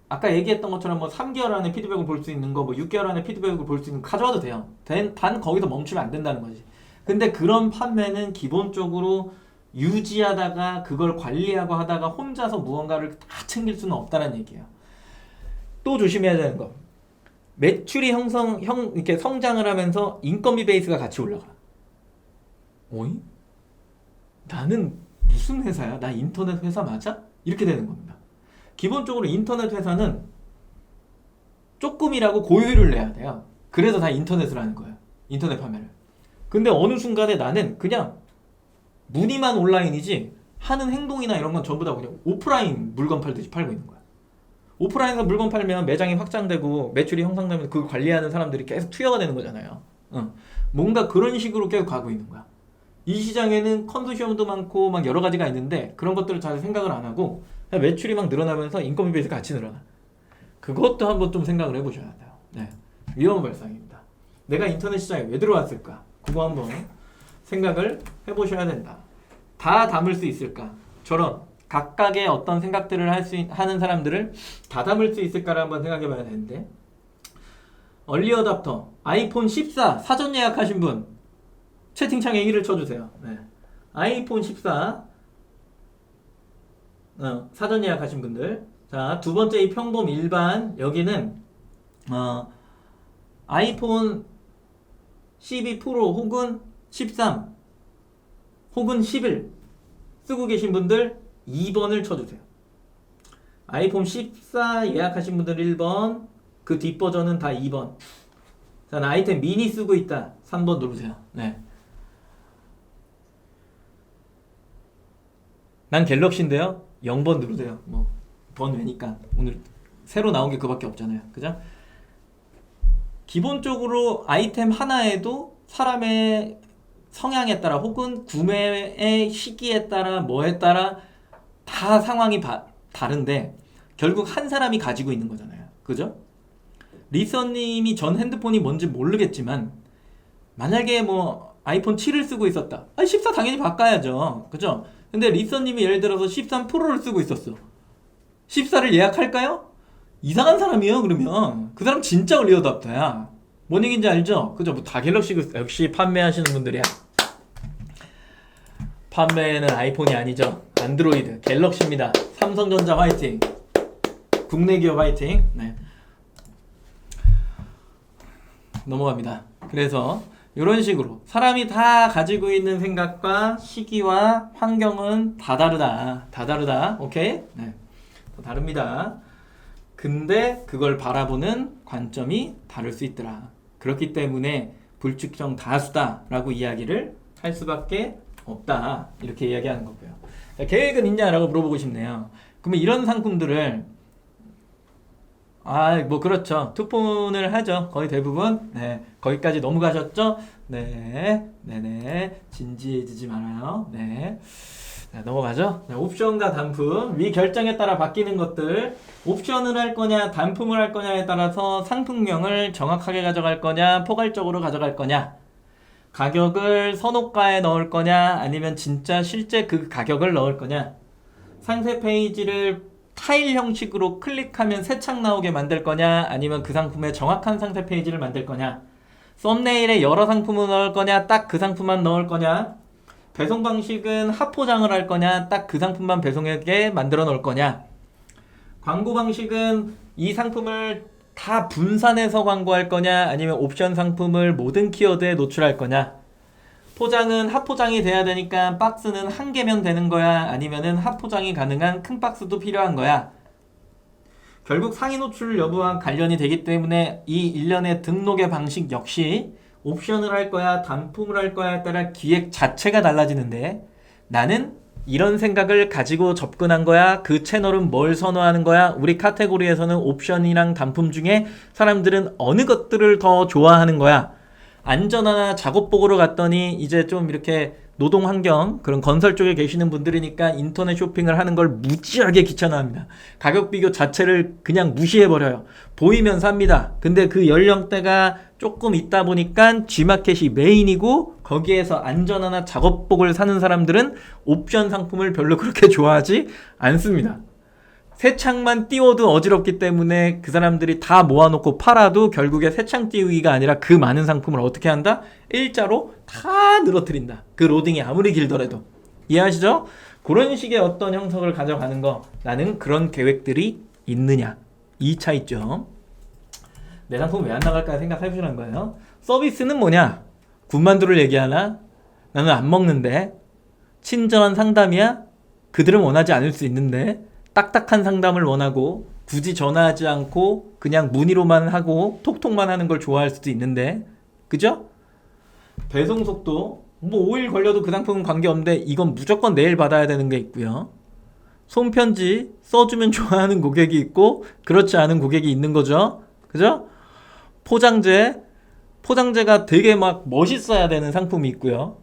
Speaker 1: 아까 얘기했던 것처럼 뭐 3개월 안에 피드백을 볼 수 있는 거, 뭐 6개월 안에 피드백을 볼 수 있는 거 가져와도 돼요. 단 거기서 멈추면 안 된다는 거지. 근데 그런 판매는 기본적으로 유지하다가 그걸 관리하고 하다가 혼자서 무언가를 다 챙길 수는 없다는 얘기예요. 또 조심해야 되는 거. 매출이 이렇게 성장을 하면서 인건비 베이스가 같이 올라가. 어이? 나는 무슨 회사야? 나 인터넷 회사 맞아? 이렇게 되는 겁니다. 기본적으로 인터넷 회사는 조금이라고 고효율을 내야 돼요. 그래서 다 인터넷을 하는 거예요. 인터넷 판매를. 근데 어느 순간에 나는 그냥 문의만 온라인이지 하는 행동이나 이런 건 전부 다 그냥 오프라인 물건 팔듯이 팔고 있는 거야. 오프라인에서 물건 팔면 매장이 확장되고 매출이 형성되면 그걸 관리하는 사람들이 계속 투여가 되는 거잖아요. 뭔가 그런 식으로 계속 가고 있는 거야. 이 시장에는 컨소시엄도 많고 막 여러 가지가 있는데 그런 것들을 잘 생각을 안 하고 매출이 막 늘어나면서 인건비 베이스가 같이 늘어나. 그것도 한번 좀 생각을 해보셔야 돼요. 네. 위험한 발상입니다. 내가 인터넷 시장에 왜 들어왔을까? 그거 한번 생각을 해보셔야 된다. 다 담을 수 있을까? 저런 각각의 어떤 생각들을 하는 사람들을 다 담을 수 있을까를 한번 생각해 봐야 되는데 얼리 어답터 아이폰 14 사전 예약하신 분 채팅창에 1을 쳐주세요. 네. 아이폰 14 사전 예약하신 분들. 자, 두 번째 이 평범 일반 여기는 아이폰 12 프로 혹은 13 혹은 11 쓰고 계신 분들 2번을 쳐주세요. 아이폰 14 예약하신 분들 1번, 그 뒷버전은 다 2번. 자, 나 아이템 미니 쓰고 있다. 3번 누르세요. 네. 난 갤럭시인데요. 0번 누르세요. 뭐 번 왜니까 오늘 새로 나온 게 그밖에 없잖아요. 그죠? 기본적으로 아이템 하나에도 사람의 성향에 따라 혹은 구매의 시기에 따라 뭐에 따라 다 상황이 다른데 결국 한 사람이 가지고 있는 거잖아요. 그죠? 리서님이 전 핸드폰이 뭔지 모르겠지만 만약에 뭐 아이폰 7을 쓰고 있었다. 14 당연히 바꿔야죠. 그죠? 근데 리서님이 예를 들어서 13 프로를 쓰고 있었어. 14를 예약할까요? 이상한 사람이에요. 그러면 그 사람 진짜 얼리어답터야. 뭔 얘기인지 알죠? 그죠? 뭐 다 갤럭시 역시 판매하시는 분들이야. 판매는 아이폰이 아니죠. 안드로이드, 갤럭시입니다. 삼성전자 화이팅. 국내 기업 화이팅. 네. 넘어갑니다. 그래서 이런 식으로 사람이 다 가지고 있는 생각과 시기와 환경은 다 다르다. 다 다르다. 오케이? 네. 다 다릅니다. 근데 그걸 바라보는 관점이 다를 수 있더라. 그렇기 때문에 불특정 다수다라고 이야기를 할 수밖에 없다. 이렇게 이야기하는 거고요. 자, 계획은 있냐라고 물어보고 싶네요. 그러면 이런 상품들을 뭐 그렇죠. 투폰을 하죠. 거의 대부분. 네, 거기까지 넘어가셨죠? 네, 네네. 진지해지지 말아요. 네. 자, 넘어가죠. 네, 옵션과 단품. 위 결정에 따라 바뀌는 것들. 옵션을 할 거냐, 단품을 할 거냐에 따라서 상품명을 정확하게 가져갈 거냐, 포괄적으로 가져갈 거냐. 가격을 선호가에 넣을 거냐, 아니면 진짜 실제 그 가격을 넣을 거냐. 상세 페이지를 타일 형식으로 클릭하면 새 창 나오게 만들 거냐, 아니면 그 상품의 정확한 상세 페이지를 만들 거냐. 썸네일에 여러 상품을 넣을 거냐, 딱 그 상품만 넣을 거냐. 배송 방식은 합포장을 할 거냐, 딱 그 상품만 배송하게 만들어 놓을 거냐. 광고 방식은 이 상품을 다 분산해서 광고할 거냐, 아니면 옵션 상품을 모든 키워드에 노출할 거냐. 포장은 합포장이 돼야 되니까 박스는 한 개면 되는 거야, 아니면은 합포장이 가능한 큰 박스도 필요한 거야. 결국 상위 노출 여부와 관련이 되기 때문에 이 일련의 등록의 방식 역시 옵션을 할 거야, 단품을 할 거야에 따라 기획 자체가 달라지는데, 나는 이런 생각을 가지고 접근한 거야. 그 채널은 뭘 선호하는 거야. 우리 카테고리에서는 옵션이랑 단품 중에 사람들은 어느 것들을 더 좋아하는 거야. 안전하나 작업 보고로 갔더니 이제 좀 이렇게 노동 환경, 그런 건설 쪽에 계시는 분들이니까 인터넷 쇼핑을 하는 걸 무지하게 귀찮아합니다. 가격 비교 자체를 그냥 무시해버려요. 보이면 삽니다. 근데 그 연령대가 조금 있다 보니까 G마켓이 메인이고, 거기에서 안전하나 작업복을 사는 사람들은 옵션 상품을 별로 그렇게 좋아하지 않습니다. 새 창만 띄워도 어지럽기 때문에 그 사람들이 다 모아놓고 팔아도 결국에 새 창 띄우기가 아니라 그 많은 상품을 어떻게 한다? 일자로 다 늘어뜨린다. 그 로딩이 아무리 길더라도. 이해하시죠? 그런 식의 어떤 형성을 가져가는 거, 나는 그런 계획들이 있느냐, 이 차이점. 내 상품 왜 안 나갈까 생각해보시는 거예요. 서비스는 뭐냐? 군만두를 얘기하나? 나는 안 먹는데. 친절한 상담이야? 그들은 원하지 않을 수 있는데. 딱딱한 상담을 원하고 굳이 전화하지 않고 그냥 문의로만 하고 톡톡만 하는 걸 좋아할 수도 있는데, 그죠? 배송 속도 뭐 5일 걸려도 그 상품은 관계없는데 이건 무조건 내일 받아야 되는 게 있고요. 손편지 써주면 좋아하는 고객이 있고 그렇지 않은 고객이 있는 거죠. 그죠? 포장재가 되게 막 멋있어야 되는 상품이 있고요.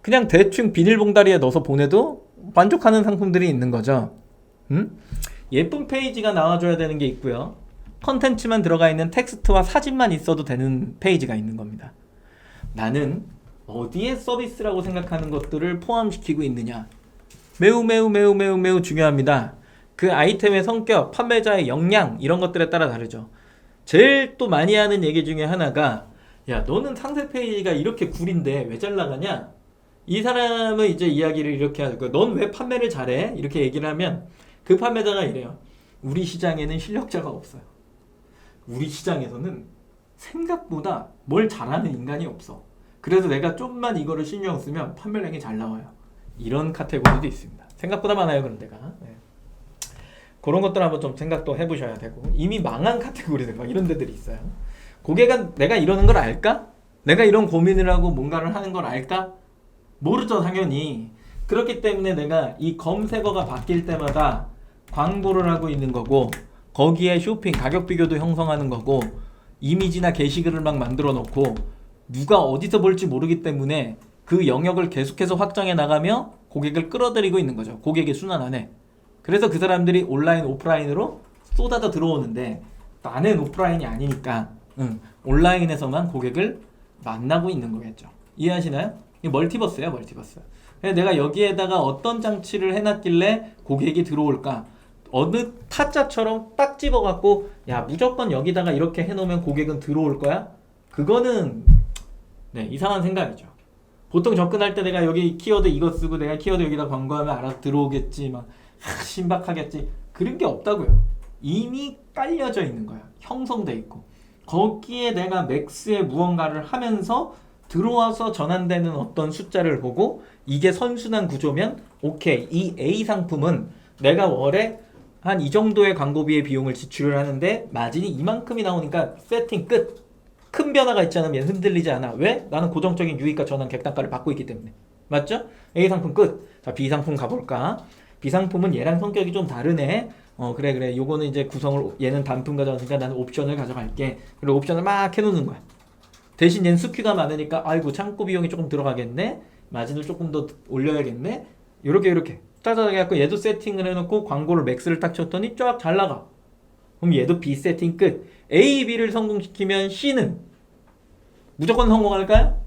Speaker 1: 그냥 대충 비닐봉다리에 넣어서 보내도 만족하는 상품들이 있는 거죠. 예쁜 페이지가 나와줘야 되는 게 있고요. 컨텐츠만 들어가 있는 텍스트와 사진만 있어도 되는 페이지가 있는 겁니다. 나는 어디에 서비스라고 생각하는 것들을 포함시키고 있느냐, 매우 중요합니다. 그 아이템의 성격, 판매자의 역량, 이런 것들에 따라 다르죠. 제일 또 많이 하는 얘기 중에 하나가, 야, 너는 상세 페이지가 이렇게 구린데 왜 잘 나가냐? 이 사람은 이제 이야기를 이렇게 하고, 넌 왜 판매를 잘해? 이렇게 얘기를 하면 그 판매자가 이래요. 우리 시장에는 실력자가 없어요. 우리 시장에서는 생각보다 뭘 잘하는 인간이 없어. 그래서 내가 좀만 이거를 신경 쓰면 판매량이 잘 나와요. 이런 카테고리도 있습니다. 생각보다 많아요, 그런 데가. 네. 그런 것들 한번 좀 생각도 해보셔야 되고, 이미 망한 카테고리들 막 이런 데들이 있어요. 고객은 내가 이러는 걸 알까? 내가 이런 고민을 하고 뭔가를 하는 걸 알까? 모르죠, 당연히. 그렇기 때문에 내가 이 검색어가 바뀔 때마다 광고를 하고 있는 거고, 거기에 쇼핑 가격 비교도 형성하는 거고, 이미지나 게시글을 막 만들어 놓고, 누가 어디서 볼지 모르기 때문에 그 영역을 계속해서 확장해 나가며 고객을 끌어들이고 있는 거죠. 고객의 순환 안에. 그래서 그 사람들이 온라인 오프라인으로 쏟아져 들어오는데, 나는 오프라인이 아니니까 온라인에서만 고객을 만나고 있는 거겠죠. 이해하시나요? 이 멀티버스예요, 멀티버스. 그래서 내가 여기에다가 어떤 장치를 해놨길래 고객이 들어올까? 어느 타짜처럼 딱 집어갖고 야 무조건 여기다가 이렇게 해놓으면 고객은 들어올 거야? 그거는 네, 이상한 생각이죠. 보통 접근할 때 내가 여기 키워드 이거 쓰고 내가 키워드 여기다 광고하면 알아서 들어오겠지, 막 신박하겠지, 그런 게 없다고요. 이미 깔려져 있는 거야. 형성돼 있고 거기에 내가 맥스의 무언가를 하면서 들어와서 전환되는 어떤 숫자를 보고 이게 선순환 구조면 오케이, 이 A 상품은 내가 월에 한 이 정도의 광고비의 비용을 지출을 하는데 마진이 이만큼이 나오니까 세팅 끝. 큰 변화가 있지 않으면 흔들리지 않아. 왜? 나는 고정적인 유익과 전환 객단가를 받고 있기 때문에. 맞죠? A 상품 끝. 자, B 상품 가볼까? B 상품은 얘랑 성격이 좀 다르네. 그래. 요거는 이제 구성을, 얘는 단품 가져왔으니까 나는 옵션을 가져갈게. 그리고 옵션을 막 해놓는 거야. 대신 얘는 스큐가 많으니까 아이고 창고 비용이 조금 들어가겠네. 마진을 조금 더 올려야겠네. 요렇게 따다닥 해갖고 얘도 세팅을 해놓고 광고를 맥스를 딱 쳤더니 쫙 잘 나가. 그럼 얘도 B 세팅 끝. A, B를 성공시키면 C는 무조건 성공할까요?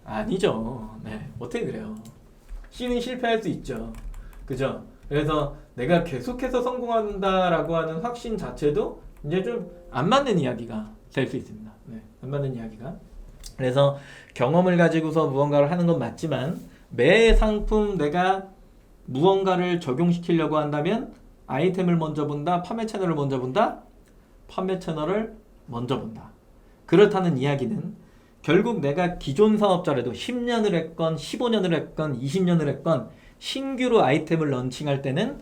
Speaker 1: 아니죠. 네, 어떻게 그래요? C는 실패할 수 있죠. 그죠? 그래서 내가 계속해서 성공한다라고 하는 확신 자체도 이제 좀 안 맞는 이야기가 될 수 있습니다. 네, 안 맞는 이야기가. 그래서 경험을 가지고서 무언가를 하는 건 맞지만 매 상품 내가 무언가를 적용시키려고 한다면 아이템을 먼저 본다, 판매 채널을 먼저 본다, 판매 채널을 먼저 본다. 그렇다는 이야기는 결국 내가 기존 사업자라도 10년을 했건 15년을 했건 20년을 했건 신규로 아이템을 런칭할 때는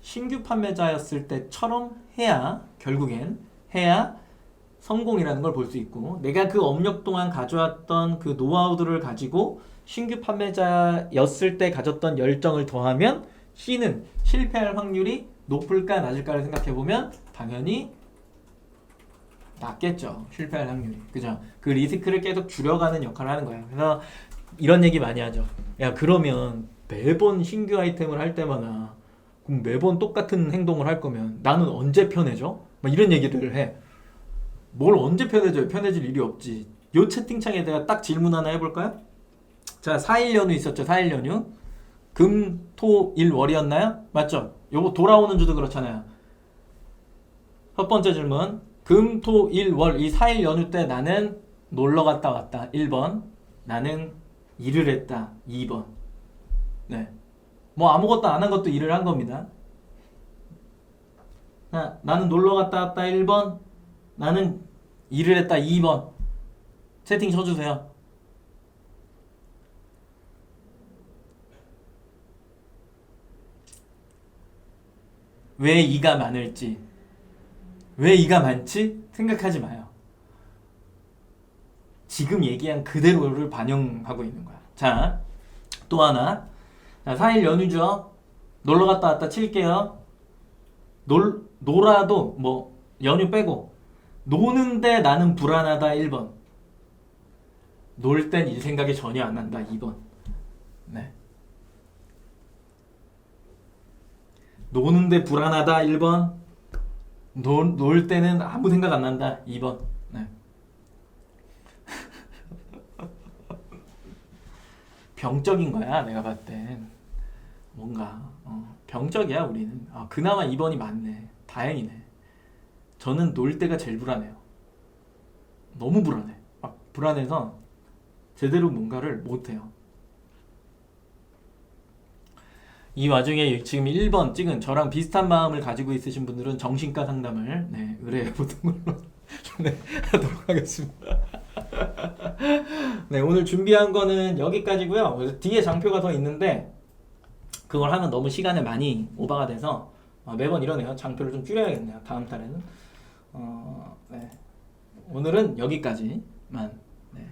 Speaker 1: 신규 판매자였을 때처럼 해야 결국엔 해야 성공이라는 걸 볼 수 있고, 내가 그 업력 동안 가져왔던 그 노하우들을 가지고 신규 판매자였을 때 가졌던 열정을 더하면 C는 실패할 확률이 높을까 낮을까를 생각해보면 당연히 낮겠죠. 실패할 확률이. 그죠? 그 리스크를 계속 줄여가는 역할을 하는 거예요. 그래서 이런 얘기 많이 하죠. 야, 그러면 매번 신규 아이템을 할 때마다 그럼 매번 똑같은 행동을 할 거면 나는 언제 편해져? 막 이런 얘기를 해. 뭘 언제 편해져요? 편해질 일이 없지. 요 채팅창에 내가 딱 질문 하나 해볼까요? 자, 4일 연휴 있었죠. 4일 연휴. 금, 토, 일, 월이었나요? 맞죠? 요거 돌아오는 주도 그렇잖아요. 첫 번째 질문. 금, 토, 일, 월 이 4일 연휴 때 나는 놀러 갔다 왔다. 1번. 나는 일을 했다. 2번. 네. 뭐 아무것도 안 한 것도 일을 한 겁니다. 자, 나는 놀러 갔다 왔다. 1번. 나는 일을 했다. 2번. 채팅 쳐주세요. 왜 이가 많을지, 왜 이가 많지? 생각하지 마요. 지금 얘기한 그대로를 반영하고 있는 거야. 자, 또 하나. 자, 4일 연휴죠. 놀러 갔다 왔다 칠게요. 놀아도 뭐 연휴 빼고 노는데 나는 불안하다. 1번. 놀 땐 일 생각이 전혀 안 난다. 2번. 네. 노는데 불안하다. 1번. 놀 때는 아무 생각 안 난다. 2번. 네. 병적인 거야. 내가 봤을 땐 뭔가 병적이야. 우리는. 그나마 2번이 맞네. 다행이네. 저는 놀 때가 제일 불안해요. 너무 불안해. 불안해서 제대로 뭔가를 못해요. 이 와중에 지금 1번 찍은 저랑 비슷한 마음을 가지고 있으신 분들은 정신과 상담을 의뢰해보는 걸로 하도록 하겠습니다. 네, 오늘 준비한 거는 여기까지고요. 뒤에 장표가 더 있는데 그걸 하면 너무 시간에 많이 오버가 돼서 매번 이러네요. 장표를 좀 줄여야겠네요. 다음 달에는. 네. 오늘은 여기까지만. 네.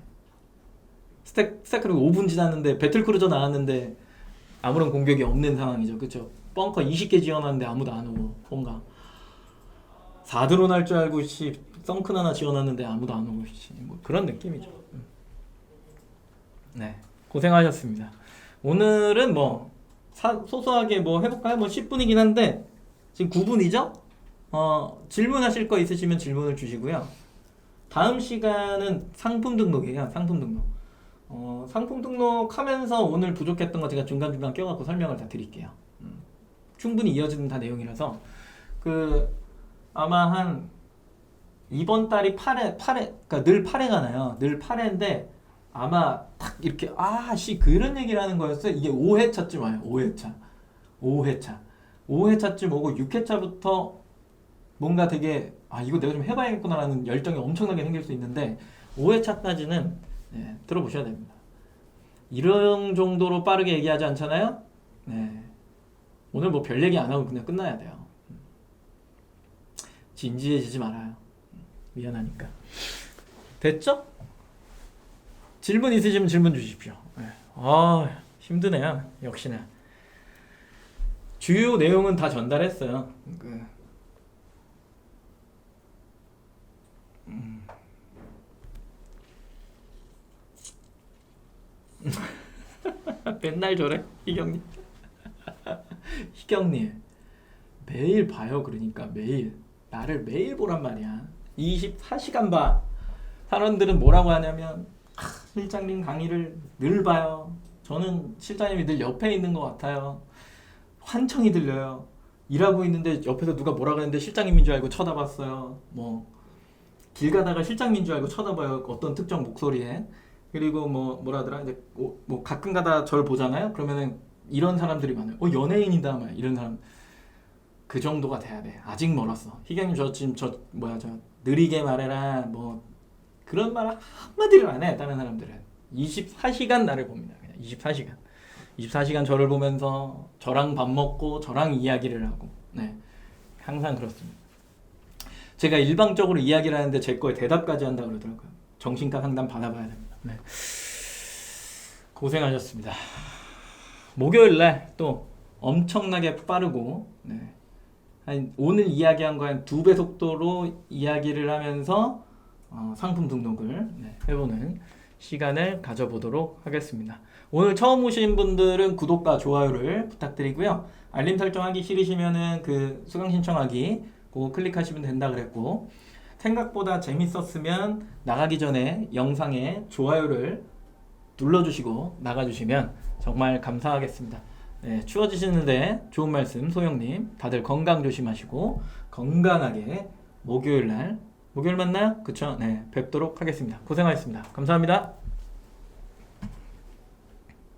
Speaker 1: 스태크로 5분 지났는데 배틀크루저 나왔는데 아무런 공격이 없는 상황이죠. 그쵸? 벙커 20개 지어놨는데 아무도 안 오고 뭔가 4드론 할 줄 알고 썬큰 하나 지어놨는데 아무도 안 오고 뭐 그런 느낌이죠. 네, 고생하셨습니다. 오늘은 뭐 소소하게 뭐 해볼까요? 뭐 10분이긴 한데 지금 9분이죠? 질문하실 거 있으시면 질문을 주시고요. 다음 시간은 상품 등록이에요. 상품 등록. 상품 등록하면서 오늘 부족했던 거 제가 중간중간 껴갖고 설명을 다 드릴게요. 충분히 이어지는 다 내용이라서 아마 한 이번 달이 8회 그러니까 늘 8회 가나요. 늘 8회인데 아마 딱 이렇게 그런 얘기를 하는 거였어요. 이게 5회차쯤 와요. 5회차쯤 오고 6회차부터 뭔가 되게 이거 내가 좀 해봐야겠구나라는 열정이 엄청나게 생길 수 있는데 5회차까지는 들어보셔야 됩니다. 이런 정도로 빠르게 얘기하지 않잖아요. 네. 오늘 뭐 별 얘기 안 하고 그냥 끝나야 돼요. 진지해지지 말아요. 미안하니까. 됐죠? 질문 있으시면 질문 주십시오. 힘드네요. 역시나. 주요 내용은 다 전달했어요. 맨날 저래 희경님. 희경님 매일 봐요. 그러니까 나를 매일 보란 말이야. 24시간 봐. 사람들은 뭐라고 하냐면 실장님 강의를 늘 봐요. 저는 실장님이 늘 옆에 있는 것 같아요. 환청이 들려요. 일하고 있는데 옆에서 누가 뭐라고 했는데 실장님인 줄 알고 쳐다봤어요. 길 가다가 실장님인 줄 알고 쳐다봐요. 어떤 특정 목소리에. 그리고 뭐라더라 이제 가끔 가다 절 보잖아요. 그러면은 이런 사람들이 많아요. 연예인이다 막 이런 사람. 그 정도가 돼야 돼. 아직 멀었어. 희경님 저 느리게 말해라 그런 말 한마디를 안 해. 다른 사람들은 24시간 나를 봅니다. 그냥 24시간 저를 보면서 저랑 밥 먹고 저랑 이야기를 하고 항상 그렇습니다. 제가 일방적으로 이야기를 하는데 제 거에 대답까지 한다고 그러더라고요. 정신과 상담 받아봐야 됩니다. 고생하셨습니다. 목요일날 또 엄청나게 빠르고 오늘 이야기한 거 한 2배 속도로 이야기를 하면서 상품 등록을 해보는 시간을 가져보도록 하겠습니다. 오늘 처음 오신 분들은 구독과 좋아요를 부탁드리고요. 알림 설정하기 싫으시면은 수강 신청하기 그거 클릭하시면 된다 그랬고, 생각보다 재밌었으면 나가기 전에 영상에 좋아요를 눌러주시고 나가주시면 정말 감사하겠습니다. 추워지시는데 좋은 말씀 소영님, 다들 건강 조심하시고 건강하게 목요일 만나요? 그쵸? 뵙도록 하겠습니다. 고생하셨습니다. 감사합니다.